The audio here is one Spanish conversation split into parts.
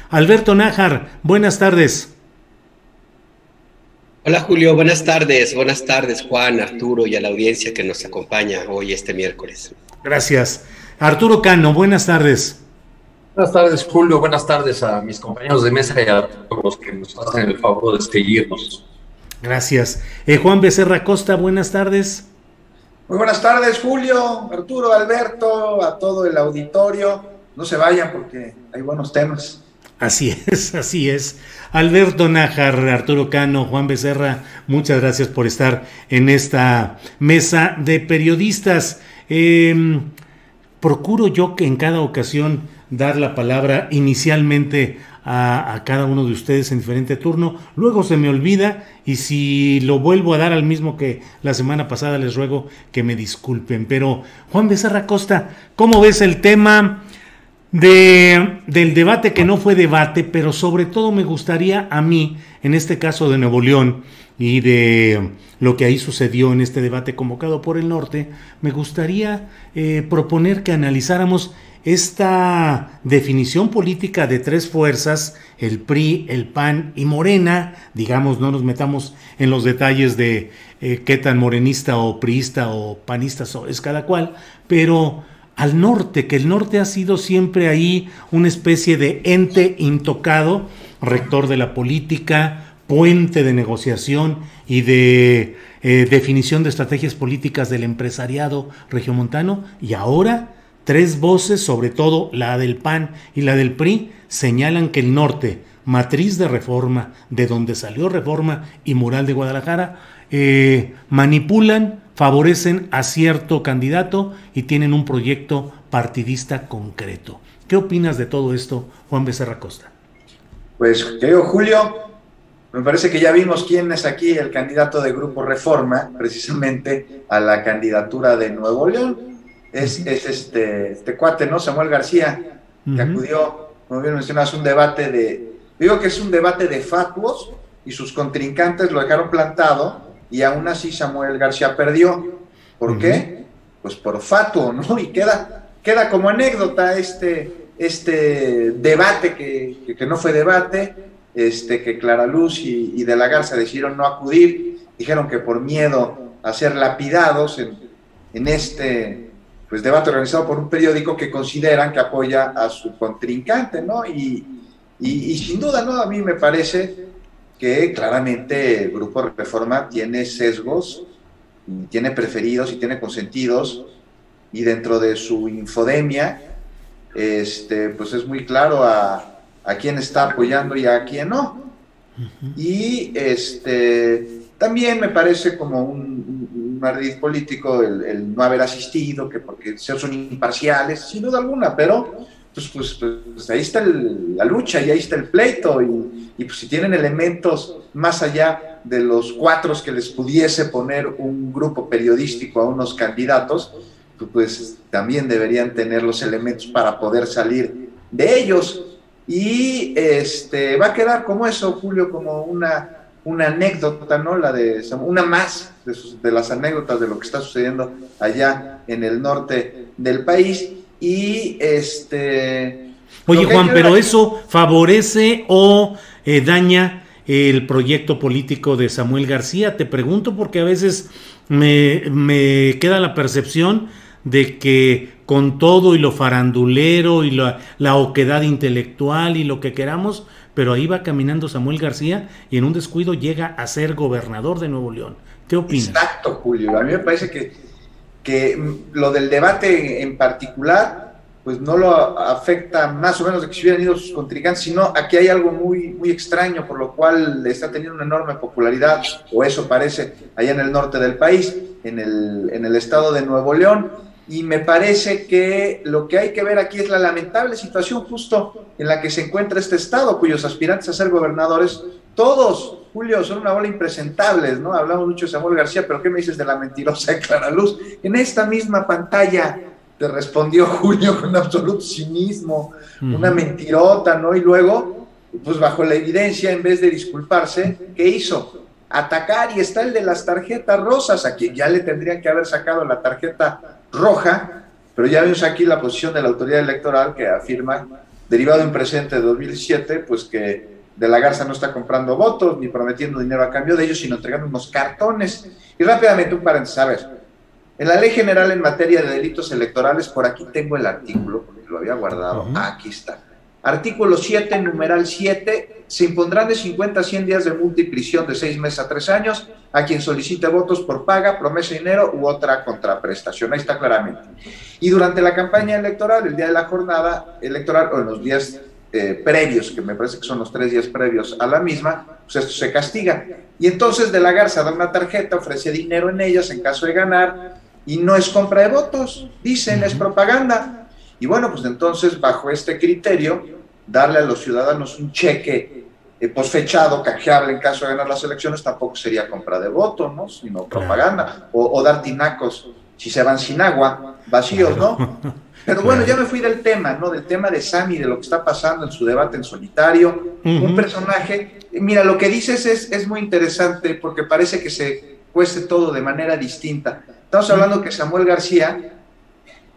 Alberto Nájar, buenas tardes. Hola Julio, buenas tardes Juan, Arturo y a la audiencia que nos acompaña hoy este miércoles. Gracias. Arturo Cano, buenas tardes. Buenas tardes, Julio. Buenas tardes a mis compañeros de mesa y a todos los que nos hacen el favor de seguirnos. Gracias. Juan Becerra Costa, buenas tardes. Muy buenas tardes, Julio, Arturo, Alberto, a todo el auditorio. No se vayan porque hay buenos temas. Así es, así es. Alberto Nájar, Arturo Cano, Juan Becerra, muchas gracias por estar en esta mesa de periodistas. Procuro yo que en cada ocasión dar la palabra inicialmente a cada uno de ustedes en diferente turno, luego se me olvida y si lo vuelvo a dar al mismo que la semana pasada les ruego que me disculpen. Pero Juan Becerra Costa, ¿cómo ves el tema del debate que no fue debate, pero sobre todo me gustaría a mí, en este caso de Nuevo León y de lo que ahí sucedió en este debate convocado por el Norte, me gustaría proponer que analizáramos esta definición política de tres fuerzas, el PRI, el PAN y Morena, digamos, no nos metamos en los detalles de qué tan morenista o priista o panista es cada cual, pero al norte, que el norte ha sido siempre ahí una especie de ente intocado, rector de la política, puente de negociación y de definición de estrategias políticas del empresariado regiomontano, y ahora tres voces, sobre todo la del PAN y la del PRI, señalan que el norte, matriz de Reforma, de donde salió Reforma y Mural de Guadalajara, manipulan, favorecen a cierto candidato y tienen un proyecto partidista concreto. ¿Qué opinas de todo esto, Juan Becerra Costa? Pues, querido Julio, me parece que ya vimos quién es aquí el candidato de Grupo Reforma, precisamente a la candidatura de Nuevo León. Es este cuate, ¿no? Samuel García, que acudió, como bien mencionas, un debate digo que es un debate de fatuos, y sus contrincantes lo dejaron plantado, y aún así Samuel García perdió. ¿Por qué? Pues por fatuo, ¿no? Y queda como anécdota este debate que no fue debate, que Clara Luz y de la Garza decidieron no acudir, dijeron que por miedo a ser lapidados en este debate organizado por un periódico que consideran que apoya a su contrincante, ¿no? Y sin duda, ¿no? A mí me parece que claramente el Grupo Reforma tiene sesgos, tiene preferidos y tiene consentidos, y dentro de su infodemia, pues es muy claro a quién está apoyando y a quién no. Y también me parece como un ardid político el no haber asistido, que porque son imparciales, sin duda alguna, pero pues ahí está la lucha y ahí está el pleito, y pues si tienen elementos más allá de los cuatro que les pudiese poner un grupo periodístico a unos candidatos, pues también deberían tener los elementos para poder salir de ellos. Y va a quedar como eso, Julio, como una anécdota, ¿no? Una más de las anécdotas de lo que está sucediendo allá en el norte del país. Y Oye, Juan, pero ¿eso favorece o daña el proyecto político de Samuel García? Te pregunto porque a veces me queda la percepción de que con todo y lo farandulero y la oquedad intelectual y lo que queramos, pero ahí va caminando Samuel García y en un descuido llega a ser gobernador de Nuevo León. ¿Qué opinas? Exacto, Julio. A mí me parece que lo del debate en particular pues no lo afecta más o menos de que se hubieran ido sus contrincantes, sino aquí hay algo muy, muy extraño, por lo cual está teniendo una enorme popularidad, o eso parece, allá en el norte del país, en el estado de Nuevo León. Y me parece que lo que hay que ver aquí es la lamentable situación justo en la que se encuentra este estado, cuyos aspirantes a ser gobernadores, todos, Julio, son una bola impresentables, ¿no? Hablamos mucho de Samuel García, pero ¿qué me dices de la mentirosa de Clara Luz? En esta misma pantalla te respondió Julio con absoluto cinismo, una mentirota, ¿no? Y luego, pues bajo la evidencia, en vez de disculparse, ¿qué hizo? Atacar, y está el de las tarjetas rosas, a quien ya le tendrían que haber sacado la tarjeta roja, pero ya vemos aquí la posición de la autoridad electoral que afirma derivado de un presente de 2017, pues que De la Garza no está comprando votos ni prometiendo dinero a cambio de ellos, sino entregando unos cartones. Y rápidamente un paréntesis, a ver, en la Ley General en materia de delitos electorales, por aquí tengo el artículo, porque lo había guardado, aquí está. Artículo 7, numeral 7, se impondrán de 50 a 100 días de multa y prisión de 6 meses a 3 años a quien solicite votos por paga, promesa de dinero u otra contraprestación. Ahí está claramente. Y durante la campaña electoral, el día de la jornada electoral, o en los días previos, que me parece que son los 3 días previos a la misma, pues esto se castiga. Y entonces De la Garza da una tarjeta, ofrece dinero en ellas en caso de ganar, y no es compra de votos, dicen, es propaganda. Y bueno, pues entonces, bajo este criterio, darle a los ciudadanos un cheque posfechado, canjeable en caso de ganar las elecciones, tampoco sería compra de votos, ¿no? Sino propaganda. O dar tinacos, si se van sin agua, vacíos, ¿no? Pero bueno, ya me fui del tema, ¿no? Del tema de Sammy, de lo que está pasando en su debate en solitario. Un personaje, mira, lo que dices es muy interesante porque parece que se cuece todo de manera distinta. Estamos hablando que Samuel García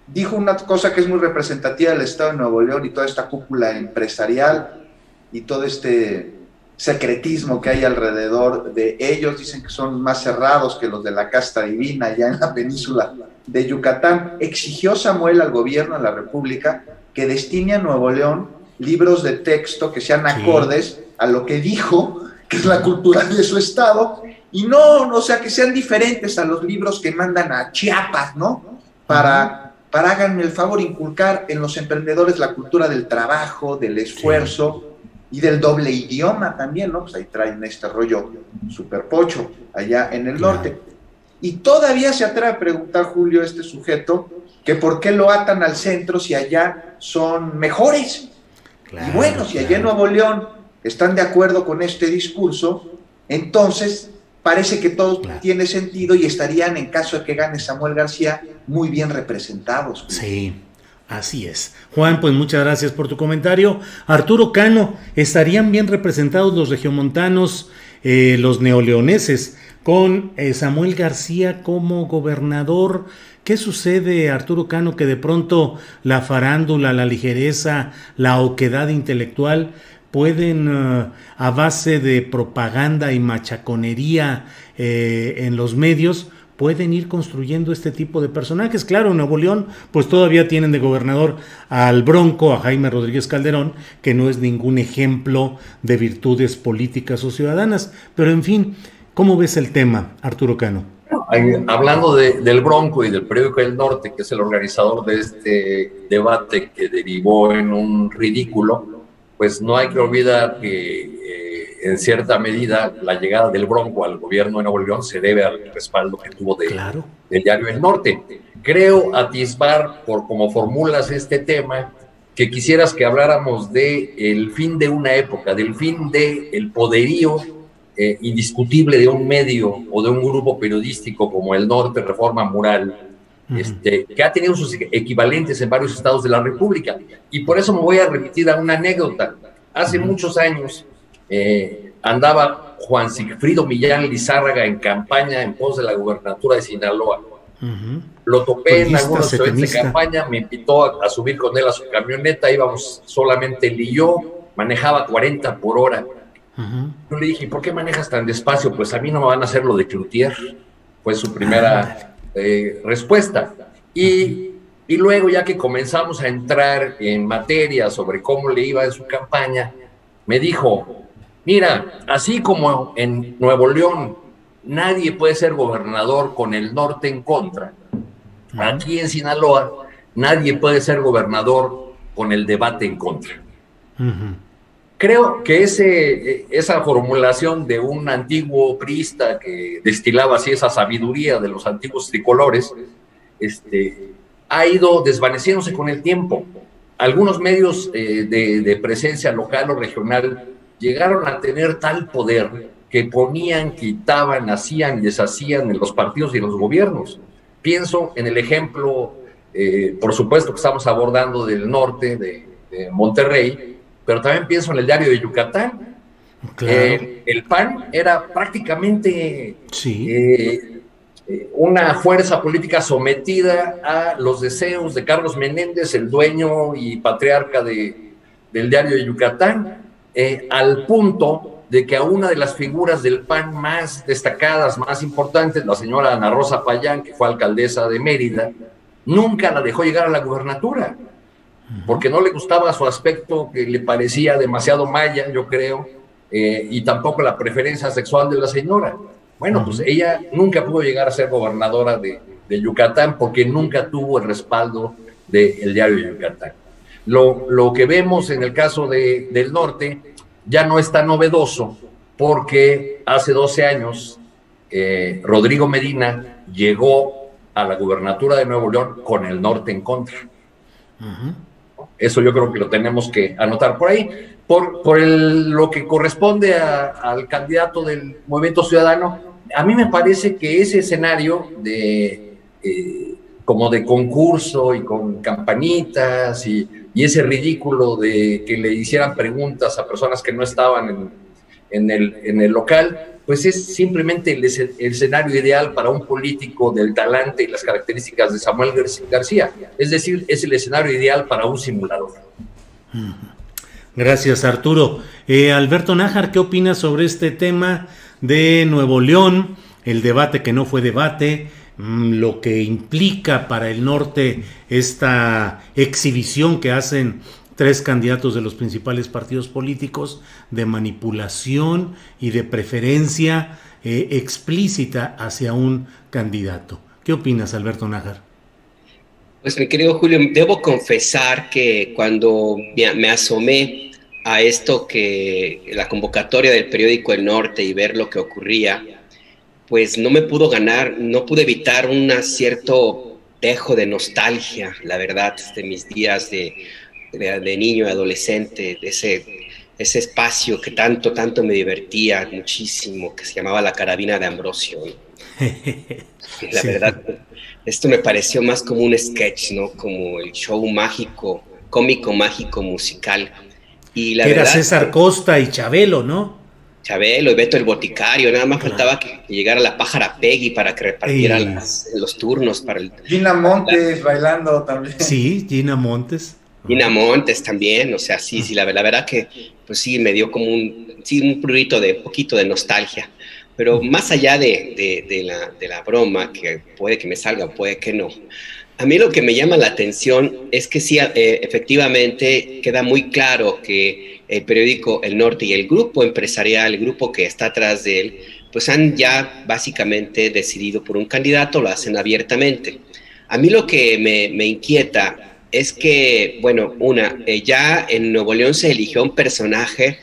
dijo una cosa que es muy representativa del Estado de Nuevo León y toda esta cúpula empresarial y todo este secretismo que hay alrededor de ellos. Dicen que son más cerrados que los de la casta divina allá en la península de Yucatán. Exigió Samuel al gobierno de la República que destine a Nuevo León libros de texto que sean acordes a lo que dijo, que es la cultura de su estado, y no, o sea, que sean diferentes a los libros que mandan a Chiapas, ¿no? Para háganme el favor, inculcar en los emprendedores la cultura del trabajo, del esfuerzo y del doble idioma también, ¿no? Pues ahí traen este rollo super pocho allá en el norte. Y todavía se atreve a preguntar, Julio, este sujeto, que por qué lo atan al centro si allá son mejores. Y bueno, si allá en Nuevo León están de acuerdo con este discurso, entonces parece que todo tiene sentido y estarían, en caso de que gane Samuel García, muy bien representados. Sí, así es. Juan, pues muchas gracias por tu comentario. Arturo Cano, ¿estarían bien representados los regiomontanos, los neoleoneses, con Samuel García como gobernador? ¿Qué sucede, Arturo Cano, que de pronto la farándula, la ligereza, la oquedad intelectual pueden, a base de propaganda y machaconería en los medios, pueden ir construyendo este tipo de personajes? Claro, en Nuevo León pues todavía tienen de gobernador al Bronco, a Jaime Rodríguez Calderón, que no es ningún ejemplo de virtudes políticas o ciudadanas, pero en fin, ¿cómo ves el tema, Arturo Cano? Hablando del Bronco y del periódico El Norte, que es el organizador de este debate que derivó en un ridículo, pues no hay que olvidar que en cierta medida la llegada del Bronco al gobierno de Nuevo León se debe al respaldo que tuvo del diario El Norte. Creo atisbar, por cómo formulas este tema, que quisieras que habláramos del fin de una época, del fin del poderío indiscutible de un medio o de un grupo periodístico como El Norte, Reforma, Mural, que ha tenido sus equivalentes en varios estados de la República. Y por eso me voy a remitir a una anécdota. Hace muchos años andaba Juan Sigfrido Millán Lizárraga en campaña en pos de la gubernatura de Sinaloa. Lo topé en algunos eventos de campaña, me invitó a subir con él a su camioneta, íbamos solamente él y yo, manejaba 40 por hora. Yo le dije, ¿por qué manejas tan despacio? Pues a mí no me van a hacer lo de Cloutier. Fue su primera respuesta. Y luego, ya que comenzamos a entrar en materia sobre cómo le iba en su campaña, me dijo, mira, así como en Nuevo León nadie puede ser gobernador con el norte en contra, aquí en Sinaloa nadie puede ser gobernador con el debate en contra. Creo que esa formulación de un antiguo priista que destilaba así esa sabiduría de los antiguos tricolores, ha ido desvaneciéndose con el tiempo. Algunos medios de presencia local o regional llegaron a tener tal poder que ponían, quitaban, hacían y deshacían en los partidos y en los gobiernos. Pienso en el ejemplo, por supuesto que estamos abordando del norte, de Monterrey, pero también pienso en el diario de Yucatán. El PAN era prácticamente una fuerza política sometida a los deseos de Carlos Menéndez, el dueño y patriarca de del Diario de Yucatán, al punto de que a una de las figuras del PAN más destacadas, más importantes, la señora Ana Rosa Payán, que fue alcaldesa de Mérida, nunca la dejó llegar a la gubernatura, porque no le gustaba su aspecto, que le parecía demasiado maya, yo creo, y tampoco la preferencia sexual de la señora. Bueno, pues ella nunca pudo llegar a ser gobernadora de Yucatán porque nunca tuvo el respaldo del Diario de Yucatán. Lo que vemos en el caso del norte ya no es tan novedoso, porque hace 12 años Rodrigo Medina llegó a la gubernatura de Nuevo León con el norte en contra. Eso yo creo que lo tenemos que anotar por ahí. Por lo que corresponde al candidato del Movimiento Ciudadano, a mí me parece que ese escenario como de concurso y con campanitas y ese ridículo de que le hicieran preguntas a personas que no estaban en el local, pues es simplemente el escenario ideal para un político del talante y las características de Samuel García. Es decir, es el escenario ideal para un simulador. Gracias, Arturo. Alberto Nájar, ¿qué opinas sobre este tema de Nuevo León? El debate que no fue debate, lo que implica para el norte esta exhibición que hacen 3 candidatos de los principales partidos políticos de manipulación y de preferencia explícita hacia un candidato. ¿Qué opinas, Alberto Nájar? Pues mi querido Julio, debo confesar que cuando me asomé a esto, que la convocatoria del periódico El Norte, y ver lo que ocurría, pues no me pudo ganar, no pude evitar un cierto dejo de nostalgia, la verdad, de mis días de niño y adolescente, de ese espacio que tanto me divertía muchísimo, que se llamaba La Carabina de Ambrosio. La verdad, esto me pareció más como un sketch, ¿no? Como el show mágico, cómico, mágico, musical. Y la Era verdad, César Costa y Chabelo, ¿no? Chabelo y Beto el Boticario, nada más faltaba que llegara la pájara Peggy para que repartiera los turnos para el... Gina Montes bailando también. Sí, Gina Montes. Gina Montes también, o sea, sí, la verdad que, pues sí, me dio como un poquito de nostalgia. Pero más allá de la broma, que puede que me salga, puede que no, a mí lo que me llama la atención es que sí, efectivamente queda muy claro que el periódico El Norte y el grupo empresarial, el grupo que está atrás de él, pues han ya básicamente decidido por un candidato, lo hacen abiertamente. A mí lo que me inquieta es que, bueno, ya en Nuevo León se eligió un personaje,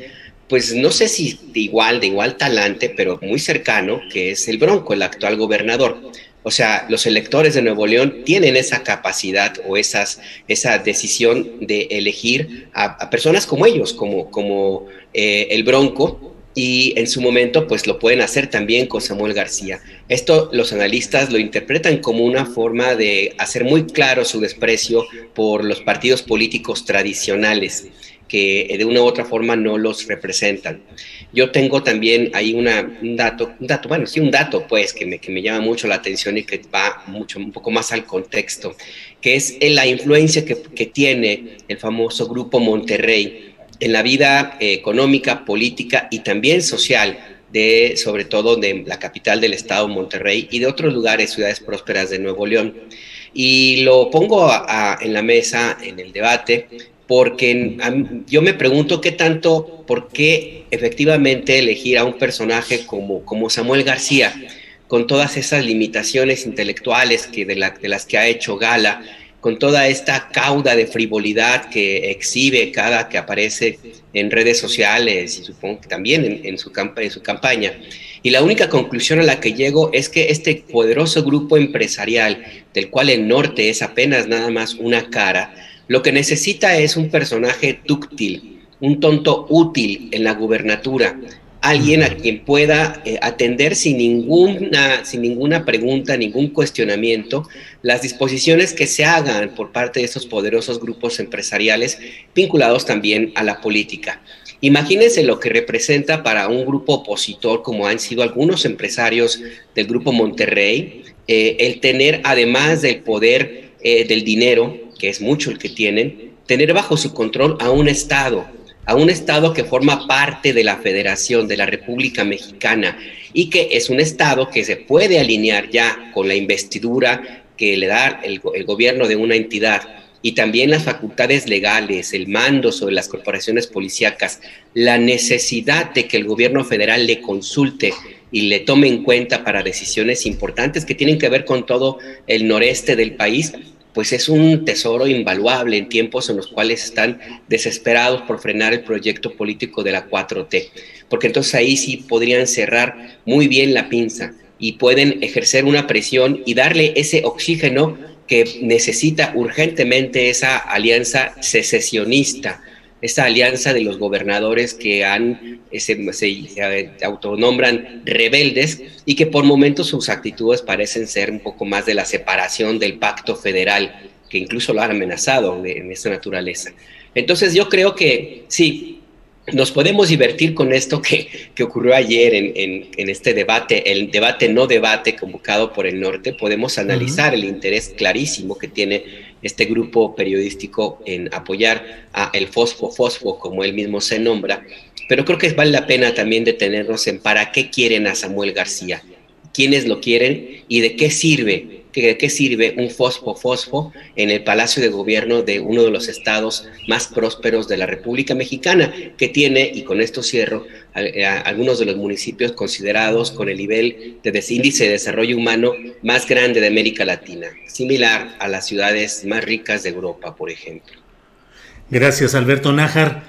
pues no sé si de igual talante, pero muy cercano, que es el Bronco, el actual gobernador. O sea, los electores de Nuevo León tienen esa capacidad o esa decisión de elegir a personas como ellos, como el Bronco, y en su momento pues lo pueden hacer también con Samuel García. Esto los analistas lo interpretan como una forma de hacer muy claro su desprecio por los partidos políticos tradicionales, que de una u otra forma no los representan. Yo tengo también ahí un dato pues que me llama mucho la atención y que va un poco más al contexto, que es la influencia que tiene el famoso Grupo Monterrey en la vida económica, política y también social sobre todo de la capital del estado, Monterrey, y de otros lugares, ciudades prósperas de Nuevo León. Y lo pongo en la mesa, en el debate, porque yo me pregunto por qué efectivamente elegir a un personaje como Samuel García, con todas esas limitaciones intelectuales de las que ha hecho gala, con toda esta cauda de frivolidad que exhibe cada que aparece en redes sociales y supongo que también en su campaña. Y la única conclusión a la que llego es que este poderoso grupo empresarial, del cual el norte es apenas nada más una cara, lo que necesita es un personaje dúctil, un tonto útil en la gubernatura, alguien a quien pueda atender sin ninguna pregunta, ningún cuestionamiento, las disposiciones que se hagan por parte de esos poderosos grupos empresariales vinculados también a la política. Imagínense lo que representa para un grupo opositor, como han sido algunos empresarios del Grupo Monterrey, el tener, además del poder del dinero, que es mucho el que tienen, tener bajo su control a un Estado que forma parte de la Federación, de la República Mexicana, y que es un Estado que se puede alinear ya con la investidura que le da el gobierno de una entidad, y también las facultades legales, el mando sobre las corporaciones policíacas, la necesidad de que el gobierno federal le consulte y le tome en cuenta para decisiones importantes que tienen que ver con todo el noreste del país, pues es un tesoro invaluable en tiempos en los cuales están desesperados por frenar el proyecto político de la 4T, porque entonces ahí sí podrían cerrar muy bien la pinza y pueden ejercer una presión y darle ese oxígeno que necesita urgentemente esa alianza secesionista, esa alianza de los gobernadores que se autonombran rebeldes y que por momentos sus actitudes parecen ser un poco más de la separación del pacto federal, que incluso lo han amenazado en esta naturaleza. Entonces yo creo que sí, nos podemos divertir con esto que ocurrió ayer en este debate, el debate no debate convocado por el norte. Podemos analizar el interés clarísimo que tiene este grupo periodístico en apoyar a el Fosfo, como él mismo se nombra, pero creo que vale la pena también detenernos en para qué quieren a Samuel García, quiénes lo quieren y de qué sirve. ¿De qué sirve un fosfo en el Palacio de Gobierno de uno de los estados más prósperos de la República Mexicana, que tiene, y con esto cierro, algunos de los municipios considerados con el nivel de índice de desarrollo humano más grande de América Latina, similar a las ciudades más ricas de Europa, por ejemplo? Gracias, Alberto Nájar.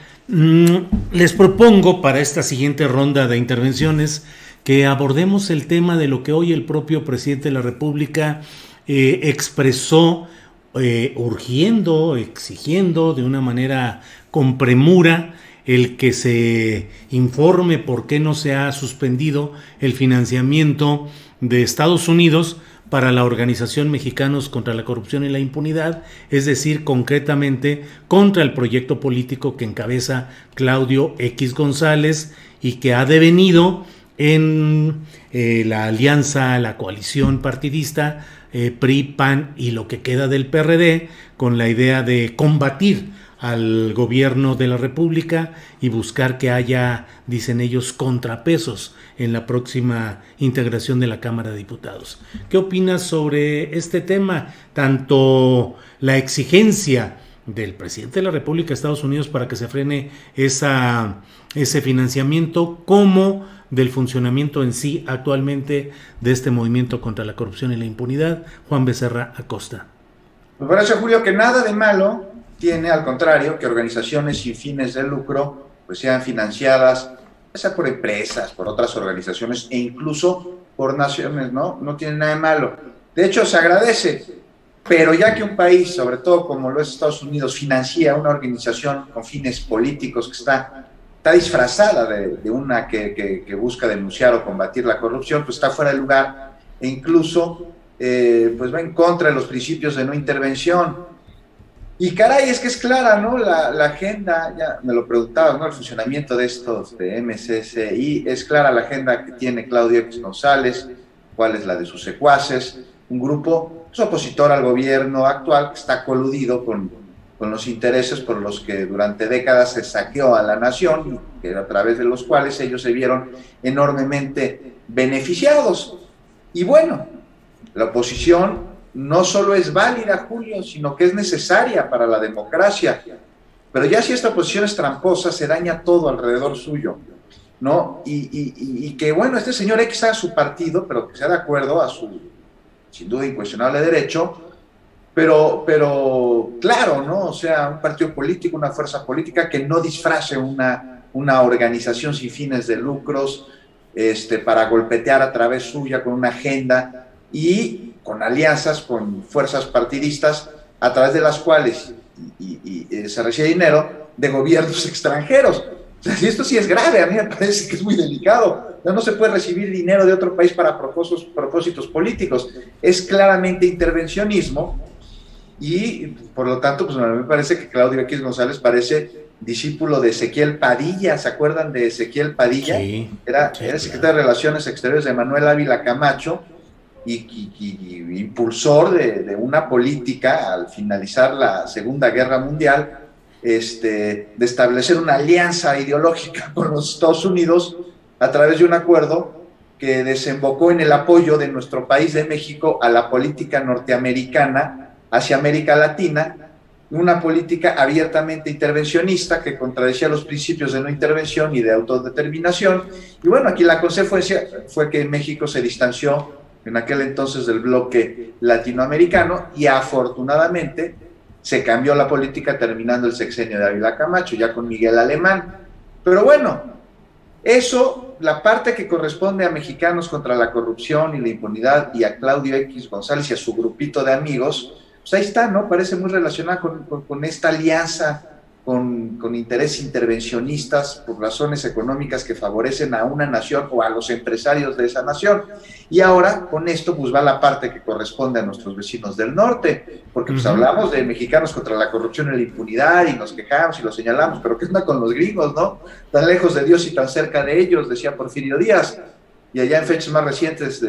Les propongo para esta siguiente ronda de intervenciones que abordemos el tema de lo que hoy el propio presidente de la República expresó, urgiendo, exigiendo de una manera con premura el que se informe por qué no se ha suspendido el financiamiento de Estados Unidos para la Organización Mexicanos contra la Corrupción y la Impunidad, es decir, concretamente contra el proyecto político que encabeza Claudio X González y que ha devenido en la alianza, la coalición partidista PRI, PAN y lo que queda del PRD, con la idea de combatir al gobierno de la República y buscar que haya, dicen ellos, contrapesos en la próxima integración de la Cámara de Diputados. ¿Qué opinas sobre este tema? Tanto la exigencia del presidente de la República de Estados Unidos para que se frene ese financiamiento, como del funcionamiento en sí actualmente de este movimiento contra la corrupción y la impunidad. Juan Becerra Acosta. Me parece, Julio, que nada de malo tiene, al contrario, que organizaciones sin fines de lucro pues sean financiadas, ya sea por empresas, por otras organizaciones e incluso por naciones, ¿no? No tiene nada de malo. De hecho, se agradece, pero ya que un país, sobre todo como lo es Estados Unidos, financia una organización con fines políticos que está disfrazada de una que busca denunciar o combatir la corrupción, pues está fuera de lugar e incluso pues va en contra de los principios de no intervención. Y caray, es que es clara, ¿no? La agenda, ya me lo preguntabas, ¿no? El funcionamiento de estos, de MCCI, es clara la agenda que tiene Claudio X González, cuál es la de sus secuaces, un grupo pues, opositor al gobierno actual que está coludido con los intereses por los que durante décadas se saqueó a la nación y a través de los cuales ellos se vieron enormemente beneficiados. Y bueno, la oposición no solo es válida, Julio, sino que es necesaria para la democracia. Pero ya si esta oposición es tramposa, se daña todo alrededor suyo, ¿no? Y que, bueno, este señor X haga su partido, pero que sea de acuerdo a su, sin duda, incuestionable derecho, pero claro, ¿no? O sea, un partido político, una fuerza política que no disfrace una organización sin fines de lucros para golpetear a través suya con una agenda y con alianzas con fuerzas partidistas a través de las cuales se recibe dinero de gobiernos extranjeros. O sea, si esto sí es grave, a mí me parece que es muy delicado. No se puede recibir dinero de otro país para propósitos políticos. Es claramente intervencionismo. Y por lo tanto, pues me parece que Claudio X González parece discípulo de Ezequiel Padilla. ¿Se acuerdan de Ezequiel Padilla? Sí, era secretario de Relaciones Exteriores de Manuel Ávila Camacho y impulsor de una política al finalizar la Segunda Guerra Mundial de establecer una alianza ideológica con los Estados Unidos a través de un acuerdo que desembocó en el apoyo de nuestro país de México a la política norteamericana hacia América Latina, una política abiertamente intervencionista que contradecía los principios de no intervención y de autodeterminación. Y bueno, aquí la consecuencia fue que México se distanció en aquel entonces del bloque latinoamericano y afortunadamente se cambió la política terminando el sexenio de Ávila Camacho, ya con Miguel Alemán. Pero bueno, eso, la parte que corresponde a Mexicanos contra la Corrupción y la Impunidad y a Claudio X González y a su grupito de amigos, pues ahí está, ¿no? Parece muy relacionada con esta alianza, con intereses intervencionistas por razones económicas que favorecen a una nación o a los empresarios de esa nación. Y ahora, con esto, pues va la parte que corresponde a nuestros vecinos del norte, porque pues hablamos de Mexicanos contra la corrupción y la impunidad, y nos quejamos y lo señalamos, pero ¿qué onda con los gringos, no? Tan lejos de Dios y tan cerca de ellos, decía Porfirio Díaz. Y allá en fechas más recientes,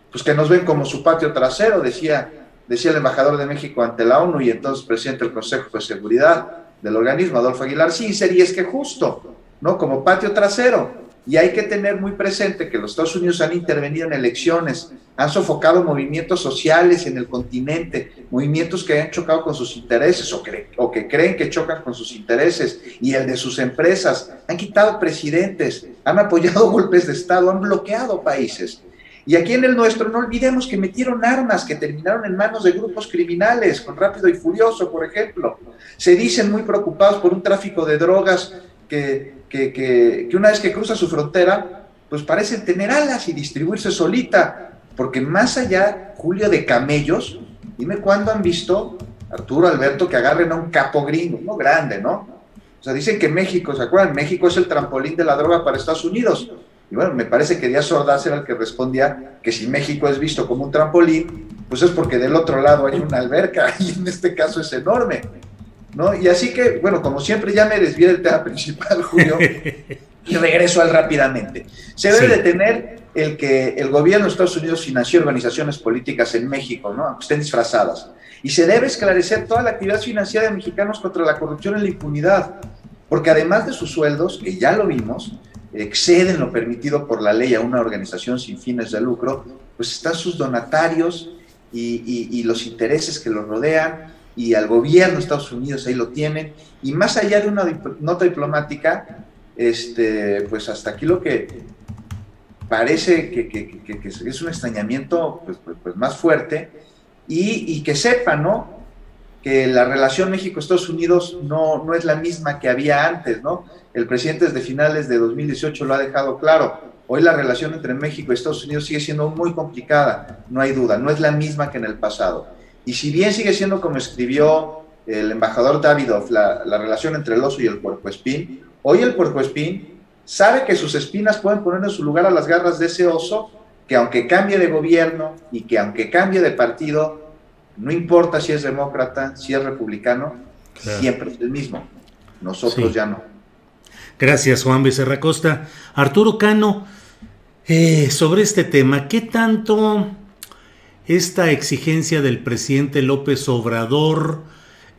pues que nos ven como su patio trasero, decía el embajador de México ante la ONU y entonces presidente del Consejo de Seguridad del organismo, Adolfo Aguilar Sincer, y es que justo, ¿no? Como patio trasero. Y hay que tener muy presente que los Estados Unidos han intervenido en elecciones, han sofocado movimientos sociales en el continente, movimientos que han chocado con sus intereses o que creen que chocan con sus intereses y el de sus empresas, han quitado presidentes, han apoyado golpes de Estado, han bloqueado países. Y aquí en el nuestro, no olvidemos que metieron armas que terminaron en manos de grupos criminales, con Rápido y Furioso, por ejemplo. Se dicen muy preocupados por un tráfico de drogas que una vez que cruza su frontera, pues parecen tener alas y distribuirse solita, porque más allá, Julio, de camellos, dime cuándo han visto, Arturo, Alberto, que agarren a un capo gringo, no grande, ¿no? O sea, dicen que México, ¿se acuerdan? México es el trampolín de la droga para Estados Unidos. Y bueno, me parece que Díaz Ordaz era el que respondía que si México es visto como un trampolín, pues es porque del otro lado hay una alberca, y en este caso es enorme, ¿no? Y así que, bueno, como siempre ya me desvié del tema principal, Julio, y regreso al rápidamente. Se debe de tener el que el gobierno de Estados Unidos financió organizaciones políticas en México, ¿no? Aunque estén disfrazadas. Y se debe esclarecer toda la actividad financiera de mexicanos contra la corrupción y la impunidad, porque además de sus sueldos, que ya lo vimos, exceden lo permitido por la ley a una organización sin fines de lucro, pues están sus donatarios y los intereses que los rodean, y al gobierno de Estados Unidos ahí lo tienen, y más allá de una nota diplomática, pues hasta aquí lo que parece que es un extrañamiento pues más fuerte, y que sepan, ¿no?, que la relación México-Estados Unidos no es la misma que había antes, ¿no? El presidente desde finales de 2018 lo ha dejado claro. Hoy la relación entre México y Estados Unidos sigue siendo muy complicada, no hay duda, no es la misma que en el pasado. Y si bien sigue siendo, como escribió el embajador Davidoff, la relación entre el oso y el puercoespín, hoy el puercoespín sabe que sus espinas pueden poner en su lugar a las garras de ese oso, que aunque cambie de gobierno y que aunque cambie de partido, no importa si es demócrata, si es republicano, claro, siempre es el mismo. Nosotros ya no. Gracias, Juan Becerra Costa. Arturo Cano, sobre este tema, ¿qué tanto esta exigencia del presidente López Obrador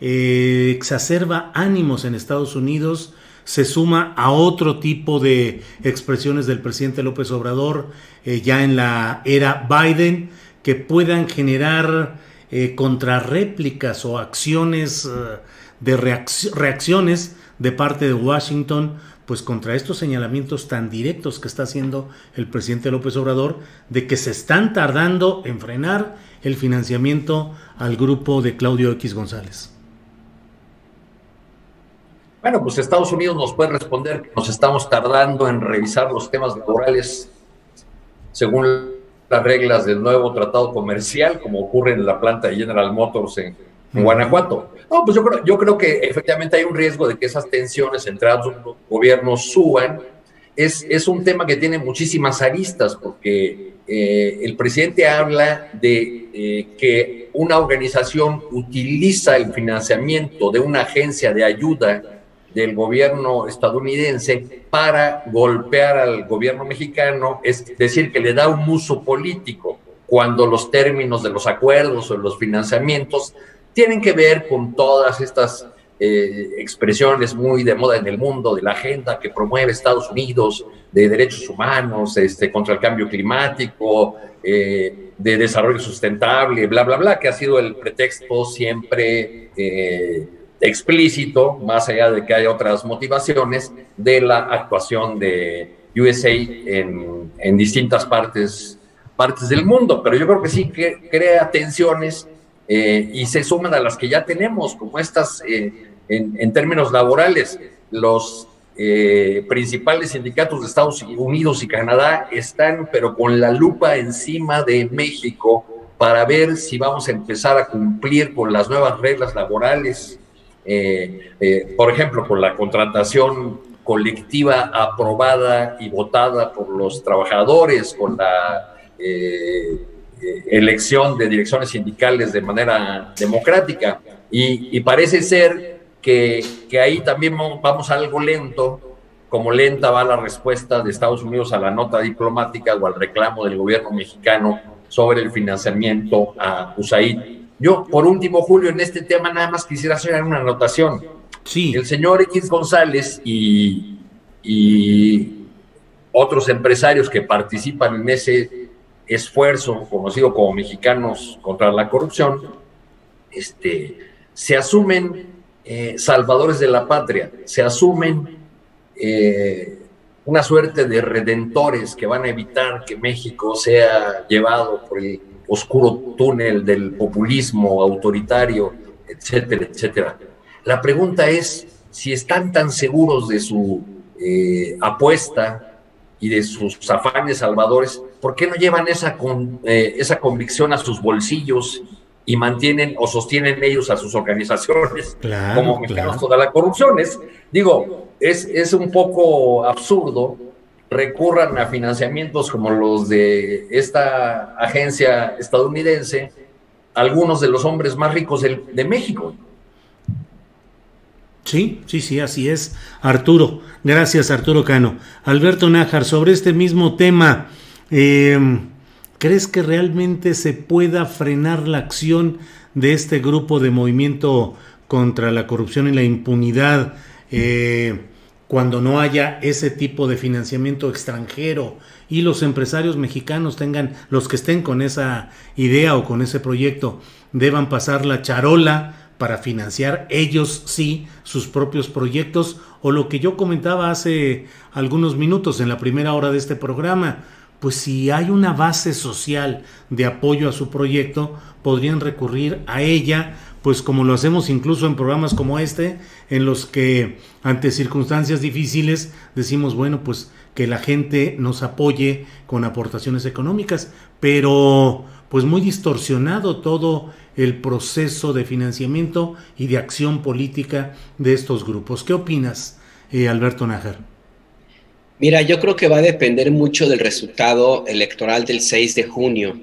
exacerba ánimos en Estados Unidos, se suma a otro tipo de expresiones del presidente López Obrador ya en la era Biden, que puedan generar contrarréplicas o acciones de reacciones de parte de Washington, pues contra estos señalamientos tan directos que está haciendo el presidente López Obrador de que se están tardando en frenar el financiamiento al grupo de Claudio X González? Bueno, pues Estados Unidos nos puede responder que nos estamos tardando en revisar los temas laborales según las reglas del nuevo tratado comercial, como ocurre en la planta de General Motors en Guanajuato. No, pues yo creo que efectivamente hay un riesgo de que esas tensiones entre ambos gobiernos suban. Es un tema que tiene muchísimas aristas, porque el presidente habla de que una organización utiliza el financiamiento de una agencia de ayuda del gobierno estadounidense para golpear al gobierno mexicano, es decir, que le da un uso político, cuando los términos de los acuerdos o los financiamientos tienen que ver con todas estas expresiones muy de moda en el mundo, de la agenda que promueve Estados Unidos, de derechos humanos, contra el cambio climático, de desarrollo sustentable, bla, bla, bla, que ha sido el pretexto siempre explícito, más allá de que haya otras motivaciones, de la actuación de USA en distintas partes del mundo. Pero yo creo que sí que crea tensiones y se suman a las que ya tenemos, como estas en términos laborales. Los principales sindicatos de Estados Unidos y Canadá están, pero con la lupa encima de México, para ver si vamos a empezar a cumplir con las nuevas reglas laborales, por ejemplo, con la contratación colectiva aprobada y votada por los trabajadores, con la elección de direcciones sindicales de manera democrática, y parece ser que ahí también vamos algo lento, como lenta va la respuesta de Estados Unidos a la nota diplomática o al reclamo del gobierno mexicano sobre el financiamiento a USAID. Yo, por último, Julio, en este tema nada más quisiera hacer una anotación. Sí. El señor X González y otros empresarios que participan en ese esfuerzo conocido como Mexicanos contra la Corrupción, se asumen salvadores de la patria, se asumen una suerte de redentores que van a evitar que México sea llevado por el oscuro túnel del populismo autoritario, etcétera, etcétera. La pregunta es si están tan seguros de su apuesta y de sus afanes salvadores, ¿por qué no llevan esa convicción a sus bolsillos y mantienen o sostienen ellos a sus organizaciones, claro, como Mexicanos contra la Corrupción? Es un poco absurdo recurran a financiamientos como los de esta agencia estadounidense, algunos de los hombres más ricos de México. Sí, así es, Arturo. Gracias, Arturo Cano. Alberto Nájar, sobre este mismo tema, ¿crees que realmente se pueda frenar la acción de este grupo de movimiento contra la corrupción y la impunidad cuando no haya ese tipo de financiamiento extranjero y los empresarios mexicanos los que estén con esa idea o con ese proyecto, deban pasar la charola para financiar ellos sí sus propios proyectos? O lo que yo comentaba hace algunos minutos en la primera hora de este programa, pues si hay una base social de apoyo a su proyecto, podrían recurrir a ella, pues como lo hacemos incluso en programas como este, en los que ante circunstancias difíciles decimos, bueno, pues que la gente nos apoye con aportaciones económicas, pero pues muy distorsionado todo el proceso de financiamiento y de acción política de estos grupos. ¿Qué opinas, Alberto Nájar? Mira, yo creo que va a depender mucho del resultado electoral del 6 de junio,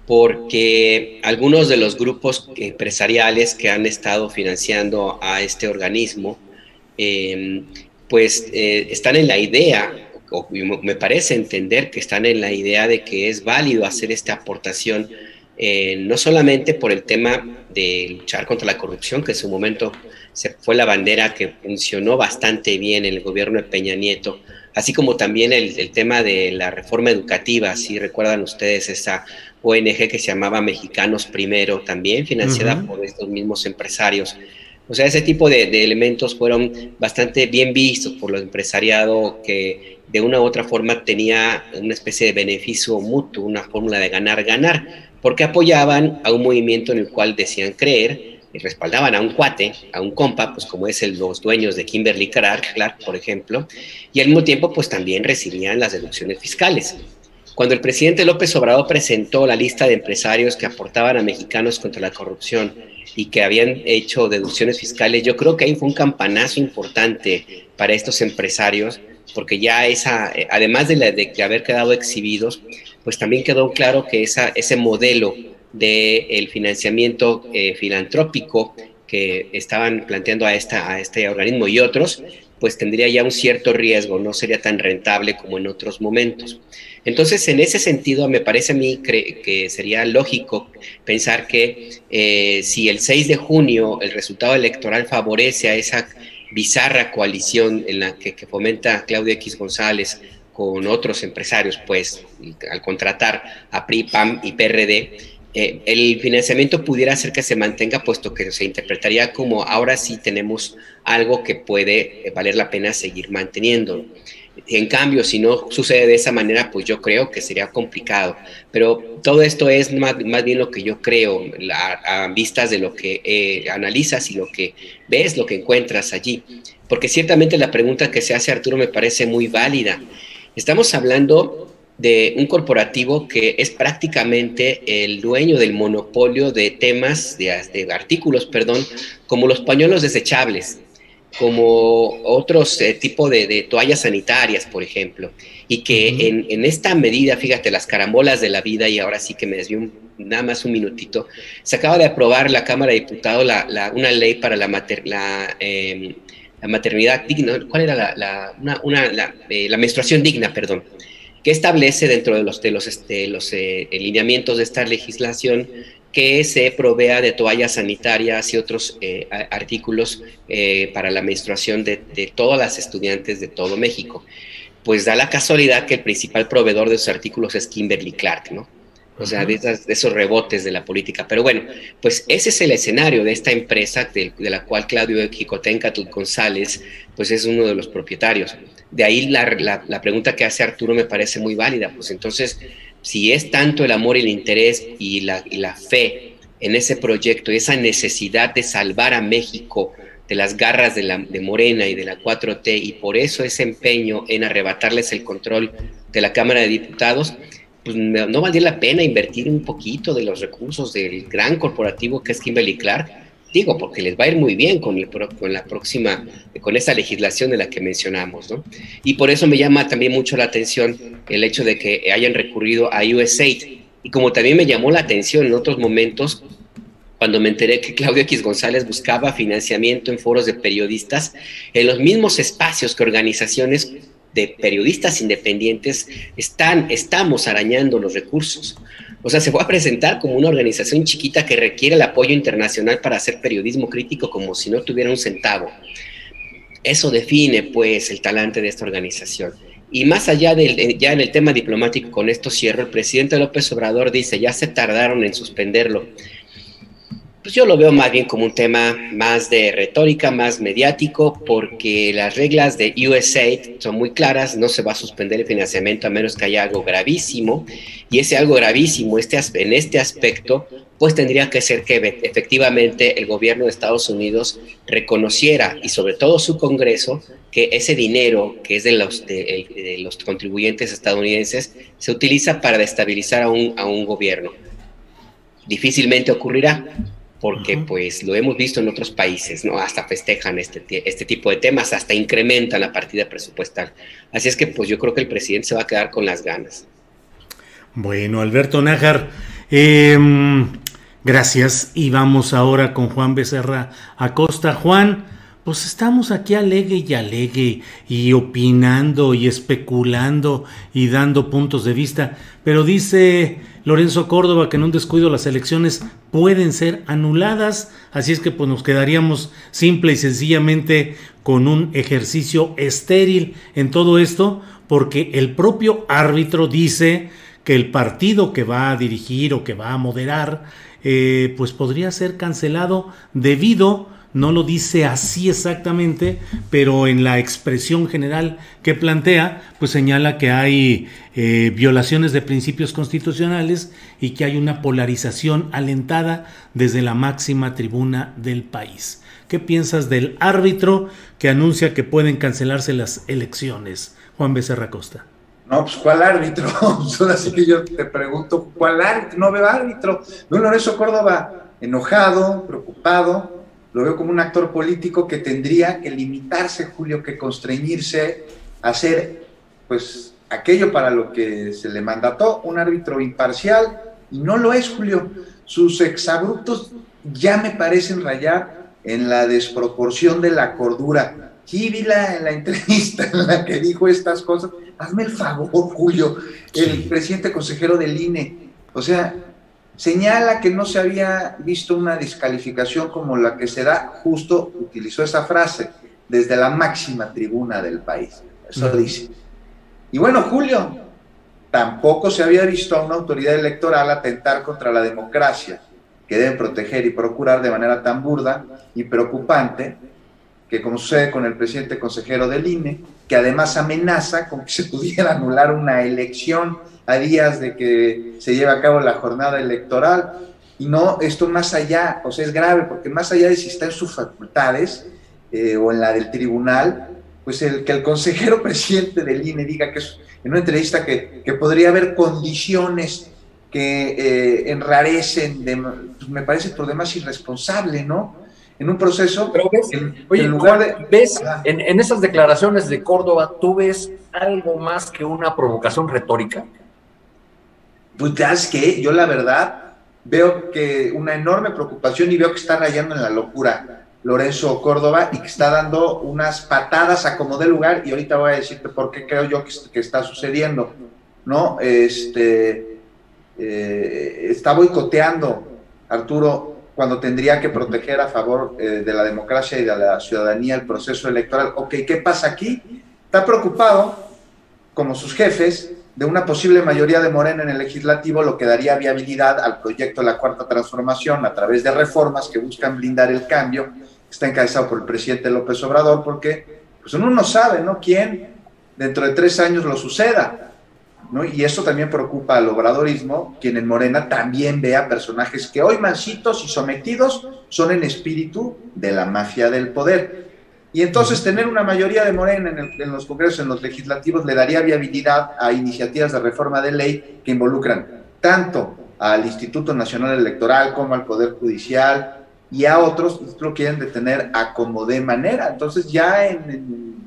porque algunos de los grupos empresariales que han estado financiando a este organismo, están en la idea, o me parece entender que están en la idea de que es válido hacer esta aportación, no solamente por el tema de luchar contra la corrupción, que en su momento fue la bandera que funcionó bastante bien en el gobierno de Peña Nieto, así como también el tema de la reforma educativa. Si recuerdan ustedes esa ONG que se llamaba Mexicanos Primero, también financiada por estos mismos empresarios. O sea, ese tipo de elementos fueron bastante bien vistos por los empresariado, que de una u otra forma tenía una especie de beneficio mutuo, una fórmula de ganar-ganar, porque apoyaban a un movimiento en el cual decían creer y respaldaban a un cuate, a un compa, pues como es los dueños de Kimberly-Clark, por ejemplo, y al mismo tiempo pues también recibían las deducciones fiscales. Cuando el presidente López Obrador presentó la lista de empresarios que aportaban a Mexicanos contra la Corrupción y que habían hecho deducciones fiscales, yo creo que ahí fue un campanazo importante para estos empresarios, porque ya además de haber quedado exhibidos, pues también quedó claro que ese modelo del financiamiento filantrópico que estaban planteando a este organismo y otros, pues tendría ya un cierto riesgo, no sería tan rentable como en otros momentos. Entonces, en ese sentido, me parece a mí que sería lógico pensar que si el 6 de junio el resultado electoral favorece a esa bizarra coalición en la que fomenta Claudio X González con otros empresarios, pues, al contratar a PRI, PAN y PRD, el financiamiento pudiera hacer que se mantenga, puesto que se interpretaría como ahora sí tenemos algo que puede valer la pena seguir manteniéndolo. En cambio, si no sucede de esa manera, pues yo creo que sería complicado. Pero todo esto es más bien lo que yo creo, a vistas de lo que analizas y lo que ves, lo que encuentras allí. Porque ciertamente la pregunta que se hace Arturo me parece muy válida. Estamos hablando de un corporativo que es prácticamente el dueño del monopolio de temas, de artículos, perdón, como los pañuelos desechables, como otros tipos de toallas sanitarias, por ejemplo, y que en esta medida, fíjate, las carambolas de la vida, y ahora sí que me desvío nada más un minutito, se acaba de aprobar la Cámara de Diputados una ley para la maternidad digna. ¿Cuál era la menstruación digna, perdón? Que establece dentro de los lineamientos de esta legislación que se provea de toallas sanitarias y otros artículos para la menstruación de todas las estudiantes de todo México. Pues da la casualidad que el principal proveedor de esos artículos es Kimberly-Clark, ¿no? O sea, de esos rebotes de la política. Pero bueno, pues ese es el escenario de esta empresa de la cual Claudio Xicoténcatl González pues es uno de los propietarios. De ahí la pregunta que hace Arturo me parece muy válida. Pues entonces, si es tanto el amor y el interés y la fe en ese proyecto, esa necesidad de salvar a México de las garras de Morena y de la 4T, y por eso ese empeño en arrebatarles el control de la Cámara de Diputados, pues no valdría la pena invertir un poquito de los recursos del gran corporativo que es Kimberly-Clark. Digo, porque les va a ir muy bien con esa legislación de la que mencionamos, ¿no? Y por eso me llama también mucho la atención el hecho de que hayan recurrido a USAID. Y como también me llamó la atención en otros momentos, cuando me enteré que Claudio X González buscaba financiamiento en foros de periodistas, en los mismos espacios que organizaciones de periodistas independientes estamos arañando los recursos. O sea, se va a presentar como una organización chiquita que requiere el apoyo internacional para hacer periodismo crítico como si no tuviera un centavo. Eso define, pues, el talante de esta organización. Y más allá ya en el tema diplomático, con esto cierro, el presidente López Obrador dice, ya se tardaron en suspenderlo. Pues yo lo veo más bien como un tema más de retórica, más mediático, porque las reglas de USAID son muy claras, no se va a suspender el financiamiento a menos que haya algo gravísimo, y ese algo gravísimo en este aspecto, pues tendría que ser que efectivamente el gobierno de Estados Unidos reconociera, y sobre todo su Congreso, que ese dinero que es de los contribuyentes estadounidenses se utiliza para destabilizar a un gobierno. Difícilmente ocurrirá, porque pues lo hemos visto en otros países, ¿no? Hasta festejan este tipo de temas, hasta incrementan la partida presupuestal. Así es que pues yo creo que el presidente se va a quedar con las ganas. Bueno, Alberto Nájar, gracias. Y vamos ahora con Juan Becerra Acosta. Juan, pues estamos aquí alegue y opinando y especulando y dando puntos de vista, pero dice Lorenzo Córdoba que en un descuido las elecciones pueden ser anuladas, así es que pues nos quedaríamos simple y sencillamente con un ejercicio estéril en todo esto, porque el propio árbitro dice que el partido que va a dirigir o que va a moderar pues podría ser cancelado debido, no lo dice así exactamente, pero en la expresión general que plantea, pues señala que hay violaciones de principios constitucionales y que hay una polarización alentada desde la máxima tribuna del país. ¿Qué piensas del árbitro que anuncia que pueden cancelarse las elecciones? Juan Becerra Acosta. No, pues ¿cuál árbitro? Así que yo te pregunto, ¿cuál árbitro? No veo árbitro. Veo Lorenzo Córdoba enojado, preocupado. Lo veo como un actor político que tendría que limitarse, Julio, que constreñirse a hacer, pues, aquello para lo que se le mandató, un árbitro imparcial, y no lo es, Julio. Sus exabruptos ya me parecen rayar en la desproporción de la cordura. Sí, vi la entrevista en la que dijo estas cosas. Hazme el favor, Julio, el presidente consejero del INE. O sea, señala que no se había visto una descalificación como la que se da, justo utilizó esa frase, desde la máxima tribuna del país. Eso dice. Y bueno, Julio, tampoco se había visto a una autoridad electoral atentar contra la democracia, que deben proteger y procurar de manera tan burda y preocupante, que como sucede con el presidente consejero del INE, que además amenaza con que se pudiera anular una elección a días de que se lleve a cabo la jornada electoral. Y no, esto más allá, o sea, es grave, porque más allá de si está en sus facultades o en la del tribunal, pues que el consejero presidente del INE diga que es, en una entrevista que podría haber condiciones que enrarecen, pues me parece por demás irresponsable, ¿no? En un proceso... Pero ves, oye, en lugar de... ¿Ves en esas declaraciones de Córdoba, tú ves algo más que una provocación retórica? Pues ya es que yo la verdad veo que una enorme preocupación y veo que está rayando en la locura Lorenzo Córdoba y que está dando unas patadas a como dé lugar, y ahorita voy a decirte por qué creo yo que está sucediendo, ¿no? Está boicoteando, Arturo, cuando tendría que proteger a favor de la democracia y de la ciudadanía el proceso electoral. Ok, ¿qué pasa aquí? Está preocupado, como sus jefes, de una posible mayoría de Morena en el legislativo, lo que daría viabilidad al proyecto de la Cuarta Transformación a través de reformas que buscan blindar el cambio, que está encabezado por el presidente López Obrador, porque pues uno no sabe, ¿no?, quién dentro de 3 años lo suceda, ¿no? Y eso también preocupa al obradorismo, quien en Morena también ve a personajes que hoy mansitos y sometidos son en espíritu de la mafia del poder. Y entonces tener una mayoría de Morena en los congresos, en los legislativos, le daría viabilidad a iniciativas de reforma de ley que involucran tanto al Instituto Nacional Electoral como al Poder Judicial y a otros que lo quieren detener a como de manera. Entonces ya en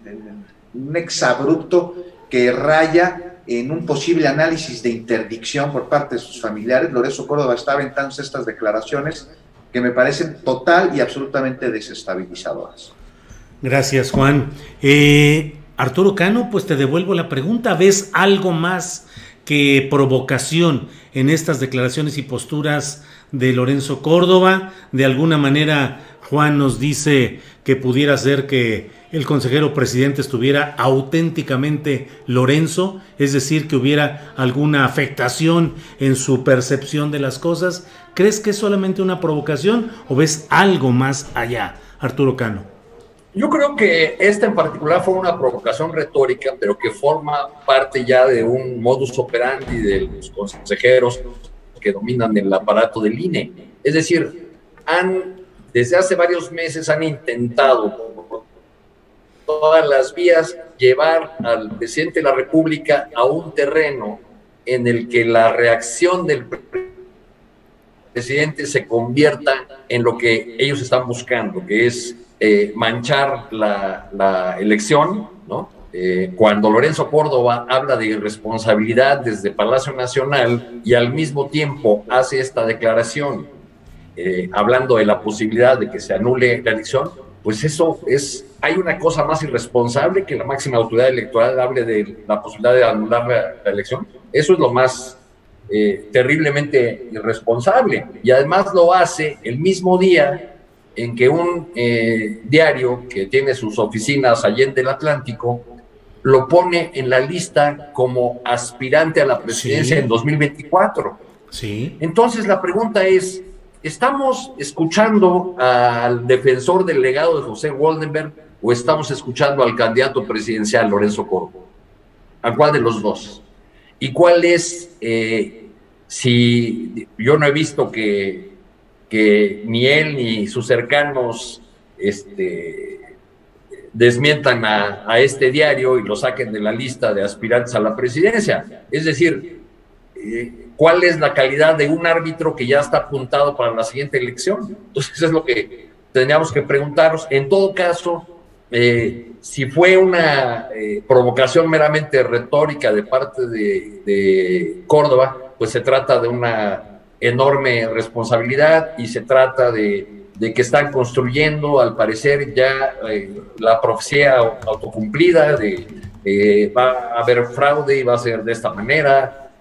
un exabrupto que raya en un posible análisis de interdicción por parte de sus familiares, Lorenzo Córdoba está aventando estas declaraciones que me parecen total y absolutamente desestabilizadoras. Gracias, Juan. Arturo Cano, pues te devuelvo la pregunta. ¿Ves algo más que provocación en estas declaraciones y posturas de Lorenzo Córdoba? De alguna manera, Juan nos dice que pudiera ser que el consejero presidente estuviera auténticamente Lorenzo, es decir, que hubiera alguna afectación en su percepción de las cosas. ¿Crees que es solamente una provocación o ves algo más allá, Arturo Cano? Yo creo que esta en particular fue una provocación retórica, pero que forma parte ya de un modus operandi de los consejeros que dominan el aparato del INE. Es decir, desde hace varios meses han intentado por todas las vías llevar al presidente de la República a un terreno en el que la reacción del presidente se convierta en lo que ellos están buscando, que es manchar la elección, ¿no? Cuando Lorenzo Córdoba habla de irresponsabilidad desde Palacio Nacional y al mismo tiempo hace esta declaración hablando de la posibilidad de que se anule la elección, pues eso es, hay una cosa más irresponsable que la máxima autoridad electoral hable de la posibilidad de anular la elección. Eso es lo más terriblemente irresponsable, y además lo hace el mismo día en que un diario que tiene sus oficinas allende el Atlántico lo pone en la lista como aspirante a la presidencia en 2024. Sí. Entonces la pregunta es, ¿estamos escuchando al defensor del legado de José Woldenberg o estamos escuchando al candidato presidencial Lorenzo Córdoba? ¿A cuál de los dos? ¿Y cuál es, si yo no he visto que ni él ni sus cercanos desmientan a este diario y lo saquen de la lista de aspirantes a la presidencia? Es decir, ¿cuál es la calidad de un árbitro que ya está apuntado para la siguiente elección? Entonces eso es lo que tendríamos que preguntarnos. En todo caso, si fue una provocación meramente retórica de parte de Córdoba, pues se trata de una enorme responsabilidad y se trata de que están construyendo, al parecer, ya la profecía autocumplida de va a haber fraude y va a ser de esta manera.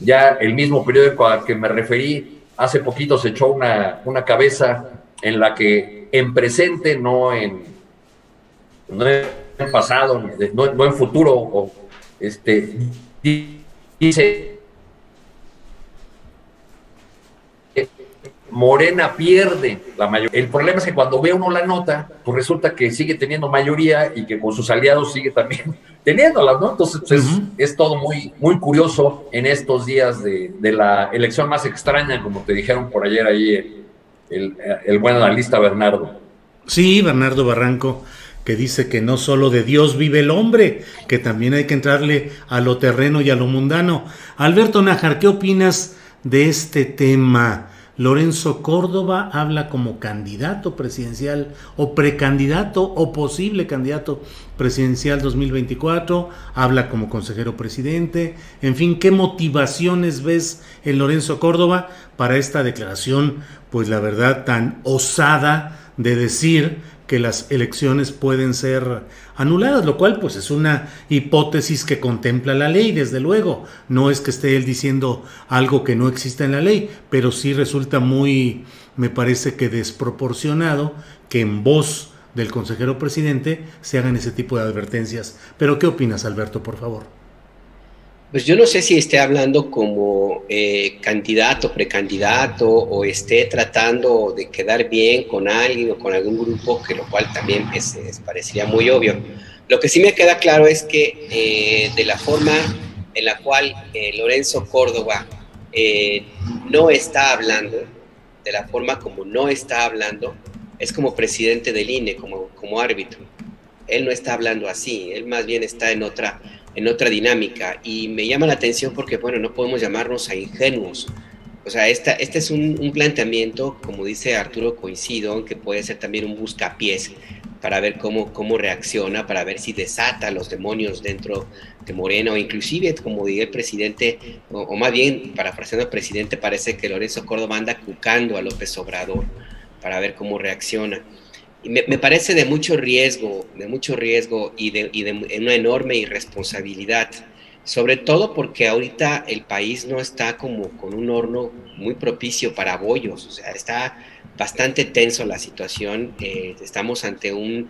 Ya el mismo periódico al que me referí hace poquito se echó una cabeza en la que en presente, no en pasado, no en futuro, dice: Morena pierde la mayoría. El problema es que cuando ve uno la nota, pues resulta que sigue teniendo mayoría y que con sus aliados sigue también teniéndolas, ¿no? Entonces, pues, es todo muy, muy curioso en estos días de la elección más extraña, como te dijeron por ayer ahí el buen analista Bernardo. Sí, Bernardo Barranco, que dice que no solo de Dios vive el hombre, que también hay que entrarle a lo terreno y a lo mundano. Alberto Nájar, ¿qué opinas de este tema? Lorenzo Córdoba habla como candidato presidencial o precandidato o posible candidato presidencial 2024, habla como consejero presidente, en fin, ¿qué motivaciones ves en Lorenzo Córdoba para esta declaración, pues la verdad tan osada de decir que las elecciones pueden ser anuladas, lo cual pues es una hipótesis que contempla la ley, desde luego, no es que esté él diciendo algo que no exista en la ley, pero sí resulta muy, me parece que desproporcionado que en voz del consejero presidente se hagan ese tipo de advertencias. Pero ¿qué opinas, Alberto, por favor? Pues yo no sé si esté hablando como candidato, precandidato, o esté tratando de quedar bien con alguien o con algún grupo, que lo cual también parecería muy obvio. Lo que sí me queda claro es que de la forma en la cual Lorenzo Córdoba no está hablando, de la forma como no está hablando, es como presidente del INE, como árbitro. Él no está hablando así, él más bien está en otra dinámica, y me llama la atención porque, bueno, no podemos llamarnos a ingenuos. O sea, este es un planteamiento, como dice Arturo, coincido, que puede ser también un buscapiés para ver cómo reacciona, para ver si desata los demonios dentro de Morena, o inclusive, como diría el presidente, o más bien, parafraseando al presidente, parece que Lorenzo Córdoba anda cucando a López Obrador para ver cómo reacciona. Y me parece de mucho riesgo y de una enorme irresponsabilidad, sobre todo porque ahorita el país no está como con un horno muy propicio para bollos, o sea, está bastante tenso la situación. Estamos ante un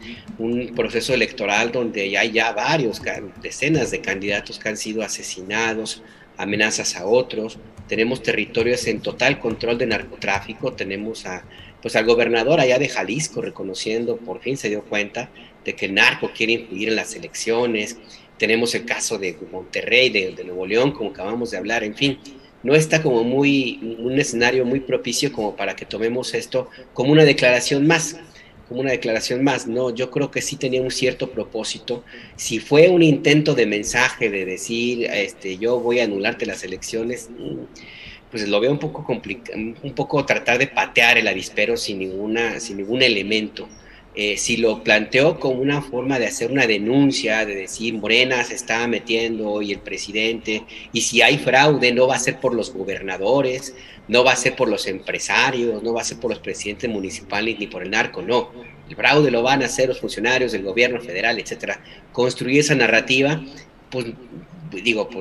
proceso electoral donde ya hay varios, decenas de candidatos que han sido asesinados, amenazas a otros, tenemos territorios en total control de narcotráfico, tenemos al gobernador allá de Jalisco reconociendo, por fin se dio cuenta de que el narco quiere influir en las elecciones. Tenemos el caso de Monterrey, de Nuevo León, como acabamos de hablar. En fin, no está como un escenario muy propicio como para que tomemos esto como una declaración más, no, yo creo que sí tenía un cierto propósito. Si fue un intento de mensaje de decir, yo voy a anularte las elecciones, pues lo veo un poco complicado, un poco tratar de patear el avispero sin ningún elemento. Si lo planteó como una forma de hacer una denuncia, de decir Morena se está metiendo y el presidente, y si hay fraude no va a ser por los gobernadores, no va a ser por los empresarios, no va a ser por los presidentes municipales ni por el narco, no. El fraude lo van a hacer los funcionarios del gobierno federal, etcétera. Construir esa narrativa, pues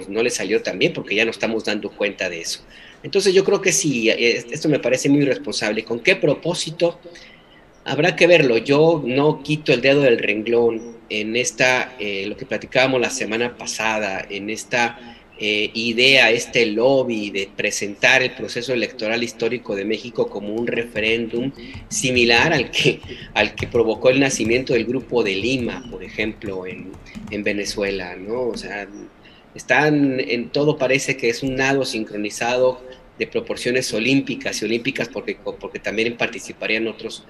no le salió tan bien porque ya no estamos dando cuenta de eso. Entonces yo creo que sí, esto me parece muy irresponsable. ¿Con qué propósito? Habrá que verlo. Yo no quito el dedo del renglón en lo que platicábamos la semana pasada, en esta idea, este lobby de presentar el proceso electoral histórico de México como un referéndum similar al que provocó el nacimiento del Grupo de Lima, por ejemplo, en Venezuela, ¿no? O sea, todo parece que es un nado sincronizado de proporciones olímpicas porque también participarían otros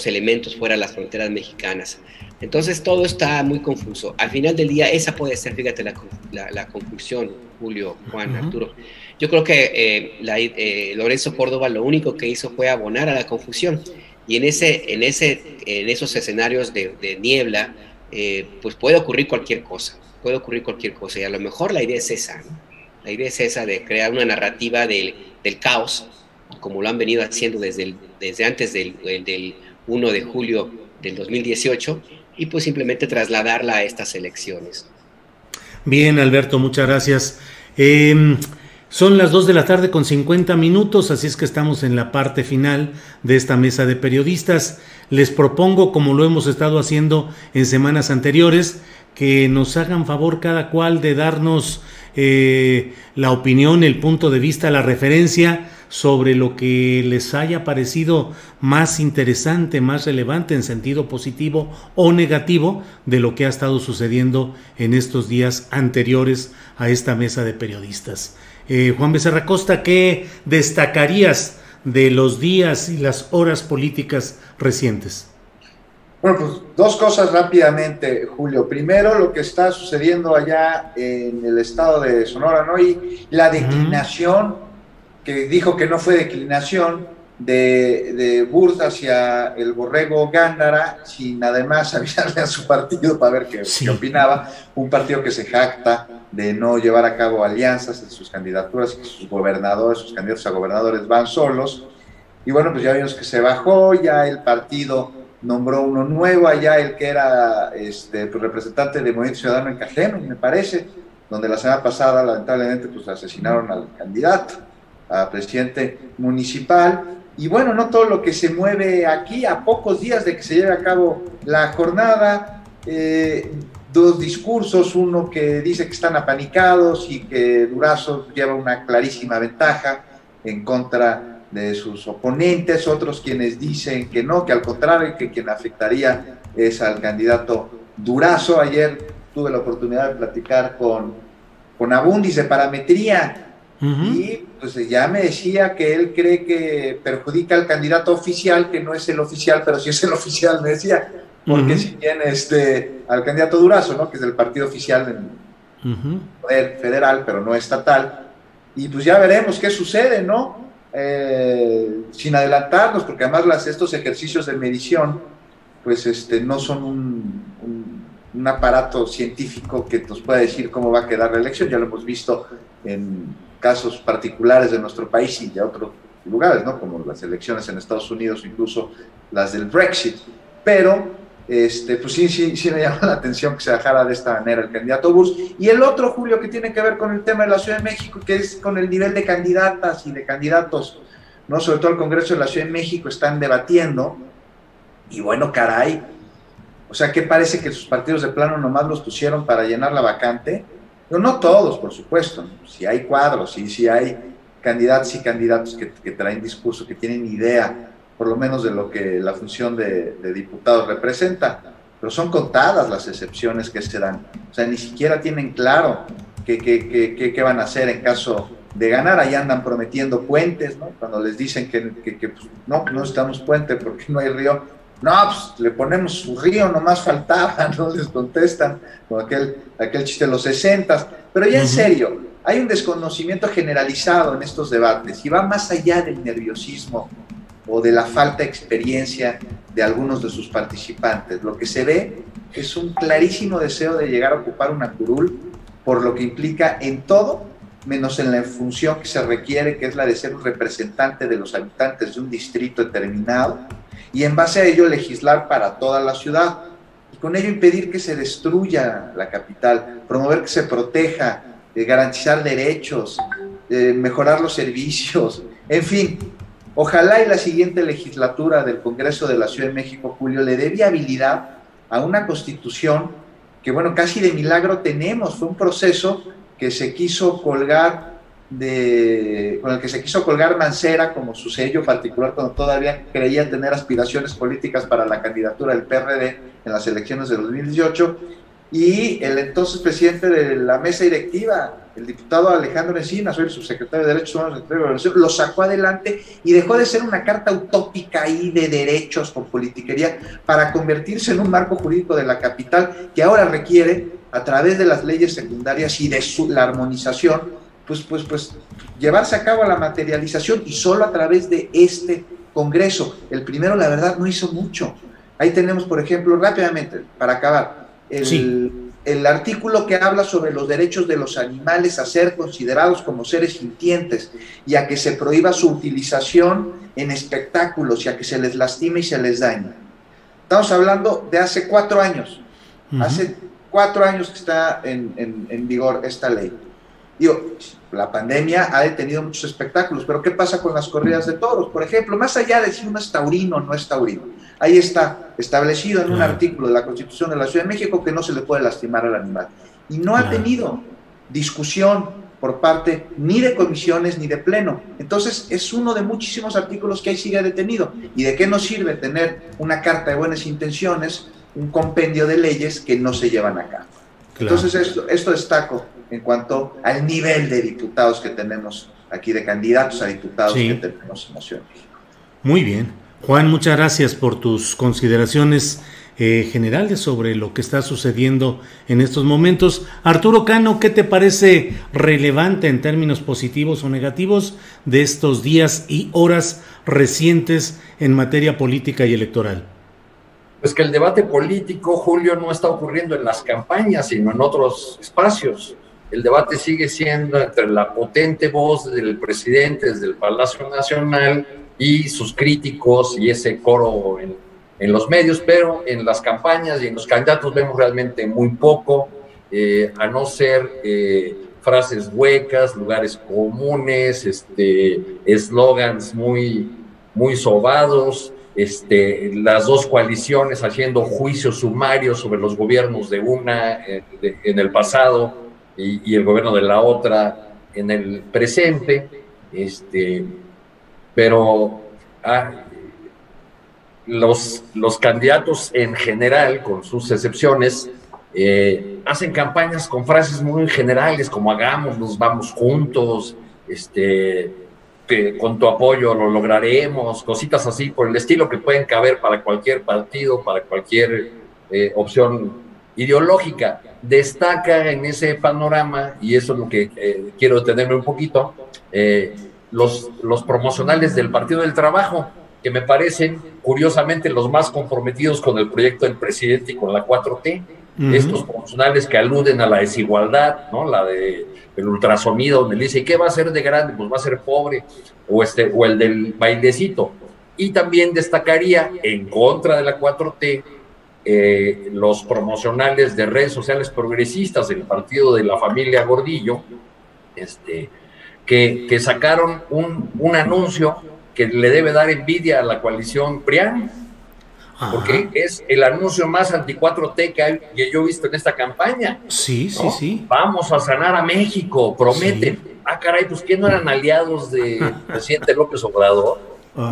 elementos fuera de las fronteras mexicanas. Entonces todo está muy confuso. Al final del día esa puede ser, fíjate, la conclusión, Julio, Juan, Arturo. Yo creo que Lorenzo Córdoba lo único que hizo fue abonar a la confusión, y en esos escenarios de niebla, pues puede ocurrir cualquier cosa, y a lo mejor la idea es esa, ¿no? La idea es esa, de crear una narrativa del caos, como lo han venido haciendo desde antes del 1 de julio del 2018, y pues simplemente trasladarla a estas elecciones. Bien, Alberto, muchas gracias. Son las 2 de la tarde con 50 minutos, así es que estamos en la parte final de esta mesa de periodistas. Les propongo, como lo hemos estado haciendo en semanas anteriores, que nos hagan favor cada cual de darnos la opinión, el punto de vista, la referencia sobre lo que les haya parecido más interesante, más relevante en sentido positivo o negativo de lo que ha estado sucediendo en estos días anteriores a esta mesa de periodistas. Juan Becerra Costa, ¿qué destacarías de los días y las horas políticas recientes? Bueno, pues dos cosas rápidamente, Julio. Primero, lo que está sucediendo allá en el estado de Sonora, ¿no? Y la declinación, que dijo que no fue declinación, de Burt hacia el Borrego Gándara, sin además avisarle a su partido para ver qué opinaba. Un partido que se jacta de no llevar a cabo alianzas en sus candidaturas, que sus gobernadores, sus candidatos a gobernadores van solos. Y bueno, pues ya vimos que se bajó, ya el partido nombró uno nuevo allá, el que era pues representante de Movimiento Ciudadano en Cajeme, me parece, donde la semana pasada lamentablemente pues asesinaron al candidato a presidente municipal. Y bueno, no todo lo que se mueve aquí, a pocos días de que se lleve a cabo la jornada, dos discursos, uno que dice que están apanicados y que Durazo lleva una clarísima ventaja en contra de sus oponentes, otros quienes dicen que no, que al contrario, que quien afectaría es al candidato Durazo. Ayer tuve la oportunidad de platicar con Abundis de Parametría, y pues ya me decía que él cree que perjudica al candidato oficial, que no es el oficial, pero sí es el oficial, me decía, porque si tiene al candidato Durazo, ¿no? Que es del partido oficial del poder federal, pero no estatal, y pues ya veremos qué sucede, ¿no? Sin adelantarnos, porque además estos ejercicios de medición pues no son un aparato científico que nos pueda decir cómo va a quedar la elección. Ya lo hemos visto en casos particulares de nuestro país y de otros lugares, ¿no? Como las elecciones en Estados Unidos, incluso las del Brexit. Pero pues sí me llama la atención que se dejara de esta manera el candidato Burs. Y el otro, Julio, que tiene que ver con el tema de la Ciudad de México, que es con el nivel de candidatas y de candidatos, ¿no? Sobre todo el Congreso de la Ciudad de México están debatiendo, y bueno, caray, o sea, ¿qué parece que sus partidos de plano nomás los pusieron para llenar la vacante? No todos, por supuesto, ¿no? Si hay cuadros, sí hay candidatos y candidatos que traen discurso, que tienen idea, por lo menos de lo que la función de diputados representa, pero son contadas las excepciones que se dan. O sea, ni siquiera tienen claro qué van a hacer en caso de ganar. Ahí andan prometiendo puentes, ¿no? Cuando les dicen que pues, no necesitamos puente porque no hay río. No, pues le ponemos su río, nomás faltaba, no les contestan, con aquel chiste de los 60. Pero ya en serio, hay un desconocimiento generalizado en estos debates y va más allá del nerviosismo o de la falta de experiencia de algunos de sus participantes. Lo que se ve es un clarísimo deseo de llegar a ocupar una curul, por lo que implica en todo, menos en la función que se requiere, que es la de ser un representante de los habitantes de un distrito determinado, y en base a ello legislar para toda la ciudad, y con ello impedir que se destruya la capital, promover que se proteja, garantizar derechos, mejorar los servicios, en fin. Ojalá y la siguiente legislatura del Congreso de la Ciudad de México, Julio, le dé viabilidad a una constitución que, bueno, casi de milagro tenemos. Fue un proceso que se quiso colgar con el que se quiso colgar Mancera como su sello particular cuando todavía creía tener aspiraciones políticas para la candidatura del PRD en las elecciones de 2018, y el entonces presidente de la mesa directiva, el diputado Alejandro Encinas, hoy el subsecretario de Derechos Humanos, lo sacó adelante y dejó de ser una carta utópica ahí de derechos con politiquería para convertirse en un marco jurídico de la capital que ahora requiere, a través de las leyes secundarias y de la armonización, pues llevarse a cabo la materialización, y solo a través de este Congreso. El primero, la verdad, no hizo mucho. Ahí tenemos, por ejemplo, rápidamente, para acabar, el artículo que habla sobre los derechos de los animales a ser considerados como seres sintientes y a que se prohíba su utilización en espectáculos y a que se les lastime y se les dañe. Estamos hablando de hace 4 años. Hace 4 años que está en vigor esta ley. Digo, la pandemia ha detenido muchos espectáculos, pero ¿qué pasa con las corridas de toros? Por ejemplo, más allá de si uno es taurino o no es taurino, ahí está establecido en un artículo de la Constitución de la Ciudad de México que no se le puede lastimar al animal. Y no ha tenido discusión por parte ni de comisiones ni de pleno. Entonces, es uno de muchísimos artículos que ahí sigue detenido. ¿Y de qué nos sirve tener una carta de buenas intenciones, un compendio de leyes que no se llevan a cabo? Entonces, esto destaco en cuanto al nivel de diputados que tenemos aquí, de candidatos a diputados que tenemos en la Ciudad de México. Muy bien. Juan, muchas gracias por tus consideraciones generales sobre lo que está sucediendo en estos momentos. Arturo Cano, ¿qué te parece relevante en términos positivos o negativos de estos días y horas recientes en materia política y electoral? Pues que el debate político, Julio, no está ocurriendo en las campañas, sino en otros espacios. El debate sigue siendo entre la potente voz del presidente desde el Palacio Nacional y sus críticos y ese coro en los medios, pero en las campañas y en los candidatos vemos realmente muy poco, a no ser frases huecas, lugares comunes, eslogans muy sobados, las dos coaliciones haciendo juicios sumarios sobre los gobiernos de una en el pasado y el gobierno de la otra en el presente, pero los candidatos en general, con sus excepciones, hacen campañas con frases muy generales como hagámoslos, vamos juntos, que con tu apoyo lo lograremos, cositas así por el estilo que pueden caber para cualquier partido, para cualquier opción ideológica. Destaca en ese panorama, y eso es lo que quiero detenerme un poquito, los promocionales del Partido del Trabajo, que me parecen curiosamente los más comprometidos con el proyecto del presidente y con la 4T. Estos promocionales que aluden a la desigualdad, ¿no? La de el ultrasonido, donde le dice, ¿qué va a ser de grande? Pues va a ser pobre, o el del bailecito. Y también destacaría, en contra de la 4T, los promocionales de redes sociales progresistas del partido de la familia Gordillo, que sacaron un anuncio que le debe dar envidia a la coalición PRIAN, porque es el anuncio más anti-4T que yo he visto en esta campaña. Sí, ¿no? sí. Vamos a sanar a México, prometen. Sí. Caray, pues ¿quién no eran aliados del presidente López Obrador?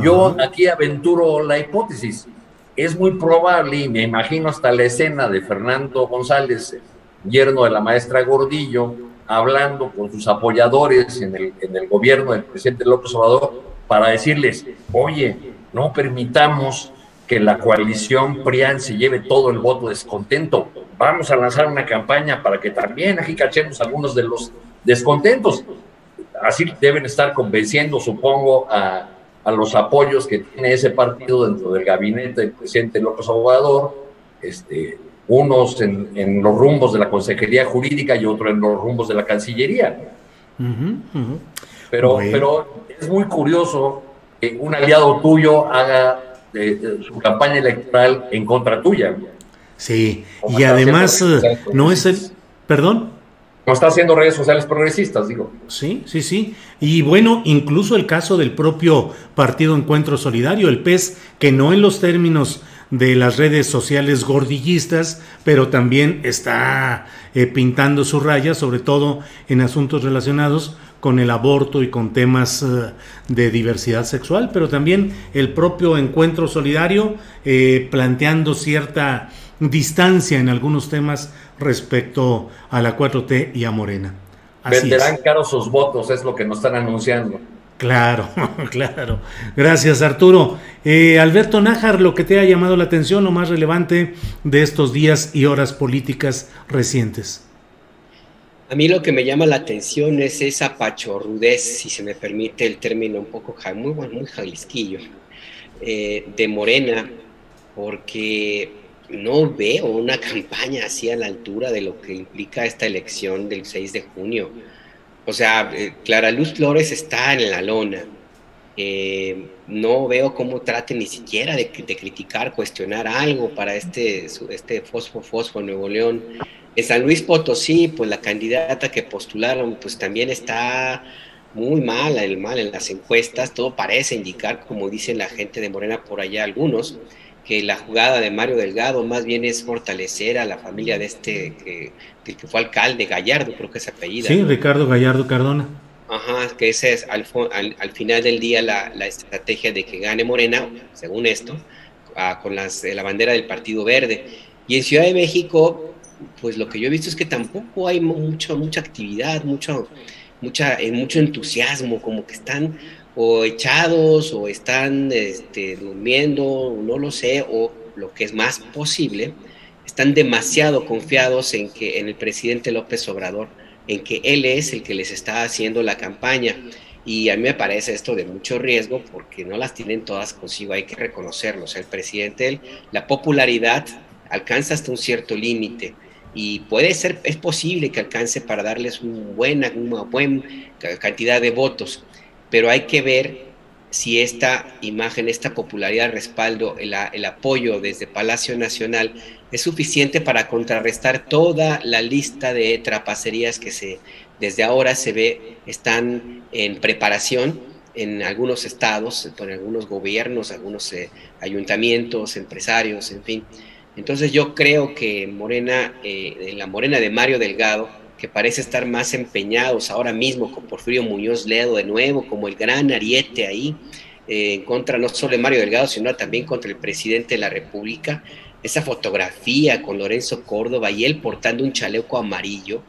Yo aquí aventuro la hipótesis. Es muy probable, y me imagino hasta la escena de Fernando González, yerno de la maestra Gordillo, hablando con sus apoyadores en el gobierno del presidente López Obrador para decirles, oye, no permitamos que la coalición PRIAN se lleve todo el voto descontento. Vamos a lanzar una campaña para que también aquí cachemos algunos de los descontentos. Así deben estar convenciendo, supongo, a los apoyos que tiene ese partido dentro del gabinete del presidente López Obrador, unos en los rumbos de la Consejería Jurídica y otros en los rumbos de la Cancillería. Pero es muy curioso que un aliado tuyo haga su campaña electoral en contra tuya. Sí, y además no es el... ¿Perdón? Como está haciendo redes sociales progresistas, digo. Sí. Y bueno, incluso el caso del propio Partido Encuentro Solidario, el PES, que no en los términos de las redes sociales gordillistas, pero también está pintando su raya, sobre todo en asuntos relacionados con el aborto y con temas de diversidad sexual, pero también el propio Encuentro Solidario planteando cierta distancia en algunos temas respecto a la 4T y a Morena. Venderán caros sus votos, es lo que nos están anunciando. Claro. Gracias, Arturo. Alberto Nájar, lo que te ha llamado la atención, lo más relevante de estos días y horas políticas recientes. A mí lo que me llama la atención es esa pachorrudez, si se me permite el término un poco muy jalisquillo, de Morena, porque no veo una campaña así a la altura de lo que implica esta elección del 6 de junio. O sea, Clara Luz Flores está en la lona. No veo cómo trate ni siquiera de criticar, cuestionar algo para este fosfo en Nuevo León. En San Luis Potosí, pues la candidata que postularon, pues también está muy mal en las encuestas. Todo parece indicar, como dicen la gente de Morena por allá, algunos, que la jugada de Mario Delgado más bien es fortalecer a la familia de que fue alcalde, Gallardo, creo que es apellida. Sí, Ricardo Gallardo Cardona. Ajá, que ese es al final del día la estrategia de que gane Morena, según esto, con la bandera del Partido Verde. Y en Ciudad de México, pues lo que yo he visto es que tampoco hay mucha actividad, mucho entusiasmo, como que están o echados o están durmiendo, no lo sé, o lo que es más posible, están demasiado confiados en el presidente López Obrador, en que él es el que les está haciendo la campaña. Y a mí me parece esto de mucho riesgo porque no las tienen todas consigo, hay que reconocerlo. O sea, el presidente, la popularidad alcanza hasta un cierto límite y es posible que alcance para darles una buena cantidad de votos, pero hay que ver si esta imagen, esta popularidad, respaldo, el apoyo desde Palacio Nacional es suficiente para contrarrestar toda la lista de trapacerías que desde ahora se ve están en preparación en algunos estados, por algunos gobiernos, algunos ayuntamientos, empresarios, en fin. Entonces yo creo que en la Morena de Mario Delgado, que parece estar más empeñados ahora mismo con Porfirio Muñoz Ledo de nuevo, como el gran ariete ahí, en contra no solo de Mario Delgado, sino también contra el presidente de la República. Esa fotografía con Lorenzo Córdoba y él portando un chaleco amarillo.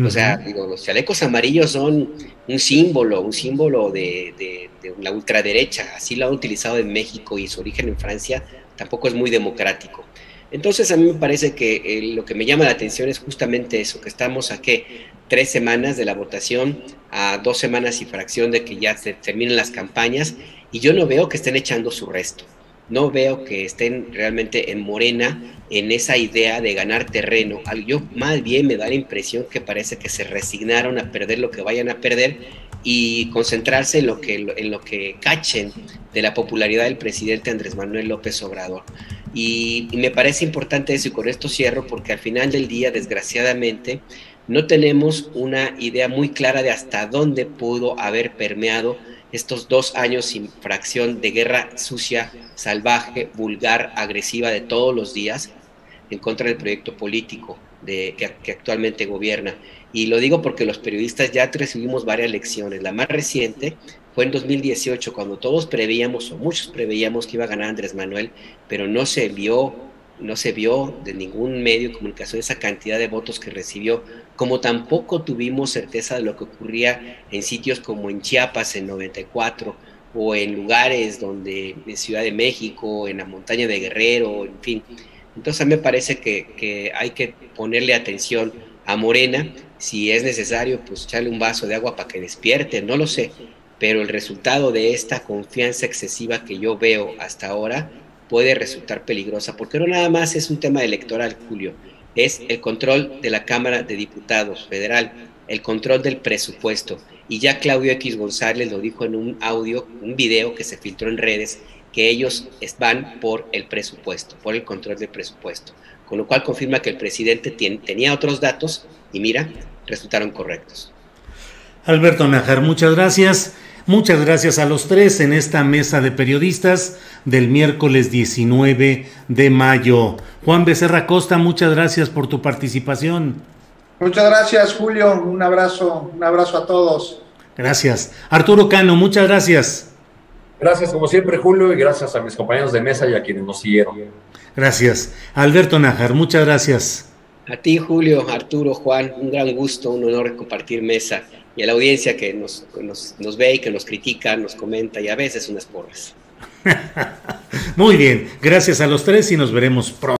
O sea, digo, los chalecos amarillos son un símbolo de la ultraderecha. Así lo han utilizado en México y su origen en Francia tampoco es muy democrático. Entonces a mí me parece que lo que me llama la atención es justamente eso, que estamos a 3 semanas de la votación, a 2 semanas y fracción de que ya se terminen las campañas, y yo no veo que estén echando su resto. No veo que estén realmente en Morena en esa idea de ganar terreno. Yo más bien me da la impresión que parece que se resignaron a perder lo que vayan a perder y concentrarse en lo que cachen de la popularidad del presidente Andrés Manuel López Obrador. Y me parece importante eso, y con esto cierro, porque al final del día, desgraciadamente, no tenemos una idea muy clara de hasta dónde pudo haber permeado estos 2 años sin fracción de guerra sucia, salvaje, vulgar, agresiva de todos los días en contra del proyecto político que actualmente gobierna. Y lo digo porque los periodistas ya recibimos varias lecciones. La más reciente fue en 2018, cuando todos preveíamos, o muchos preveíamos, que iba a ganar Andrés Manuel, pero no se vio de ningún medio de comunicación esa cantidad de votos que recibió, como tampoco tuvimos certeza de lo que ocurría en sitios como en Chiapas en 94, o en lugares donde, en Ciudad de México, en la montaña de Guerrero, en fin. Entonces a mí me parece que hay que ponerle atención a Morena, si es necesario, pues echarle un vaso de agua para que despierte, no lo sé, pero el resultado de esta confianza excesiva que yo veo hasta ahora puede resultar peligrosa, porque no nada más es un tema electoral, Julio, es el control de la Cámara de Diputados federal, el control del presupuesto, y ya Claudio X González lo dijo en un video que se filtró en redes, que ellos van por el presupuesto, por el control del presupuesto, con lo cual confirma que el presidente tenía otros datos y mira, resultaron correctos. Alberto Nájar, muchas gracias. Muchas gracias a los tres en esta mesa de periodistas del miércoles 19 de mayo. Juan Becerra Costa, muchas gracias por tu participación. Muchas gracias, Julio. Un abrazo a todos. Gracias. Arturo Cano, muchas gracias. Gracias como siempre, Julio, y gracias a mis compañeros de mesa y a quienes nos siguieron. Gracias. Alberto Nájar, muchas gracias. A ti, Julio, Arturo, Juan, un gran gusto, un honor compartir mesa, y a la audiencia que nos ve y que nos critica, nos comenta y a veces unas porras. Muy bien, gracias a los tres y nos veremos pronto.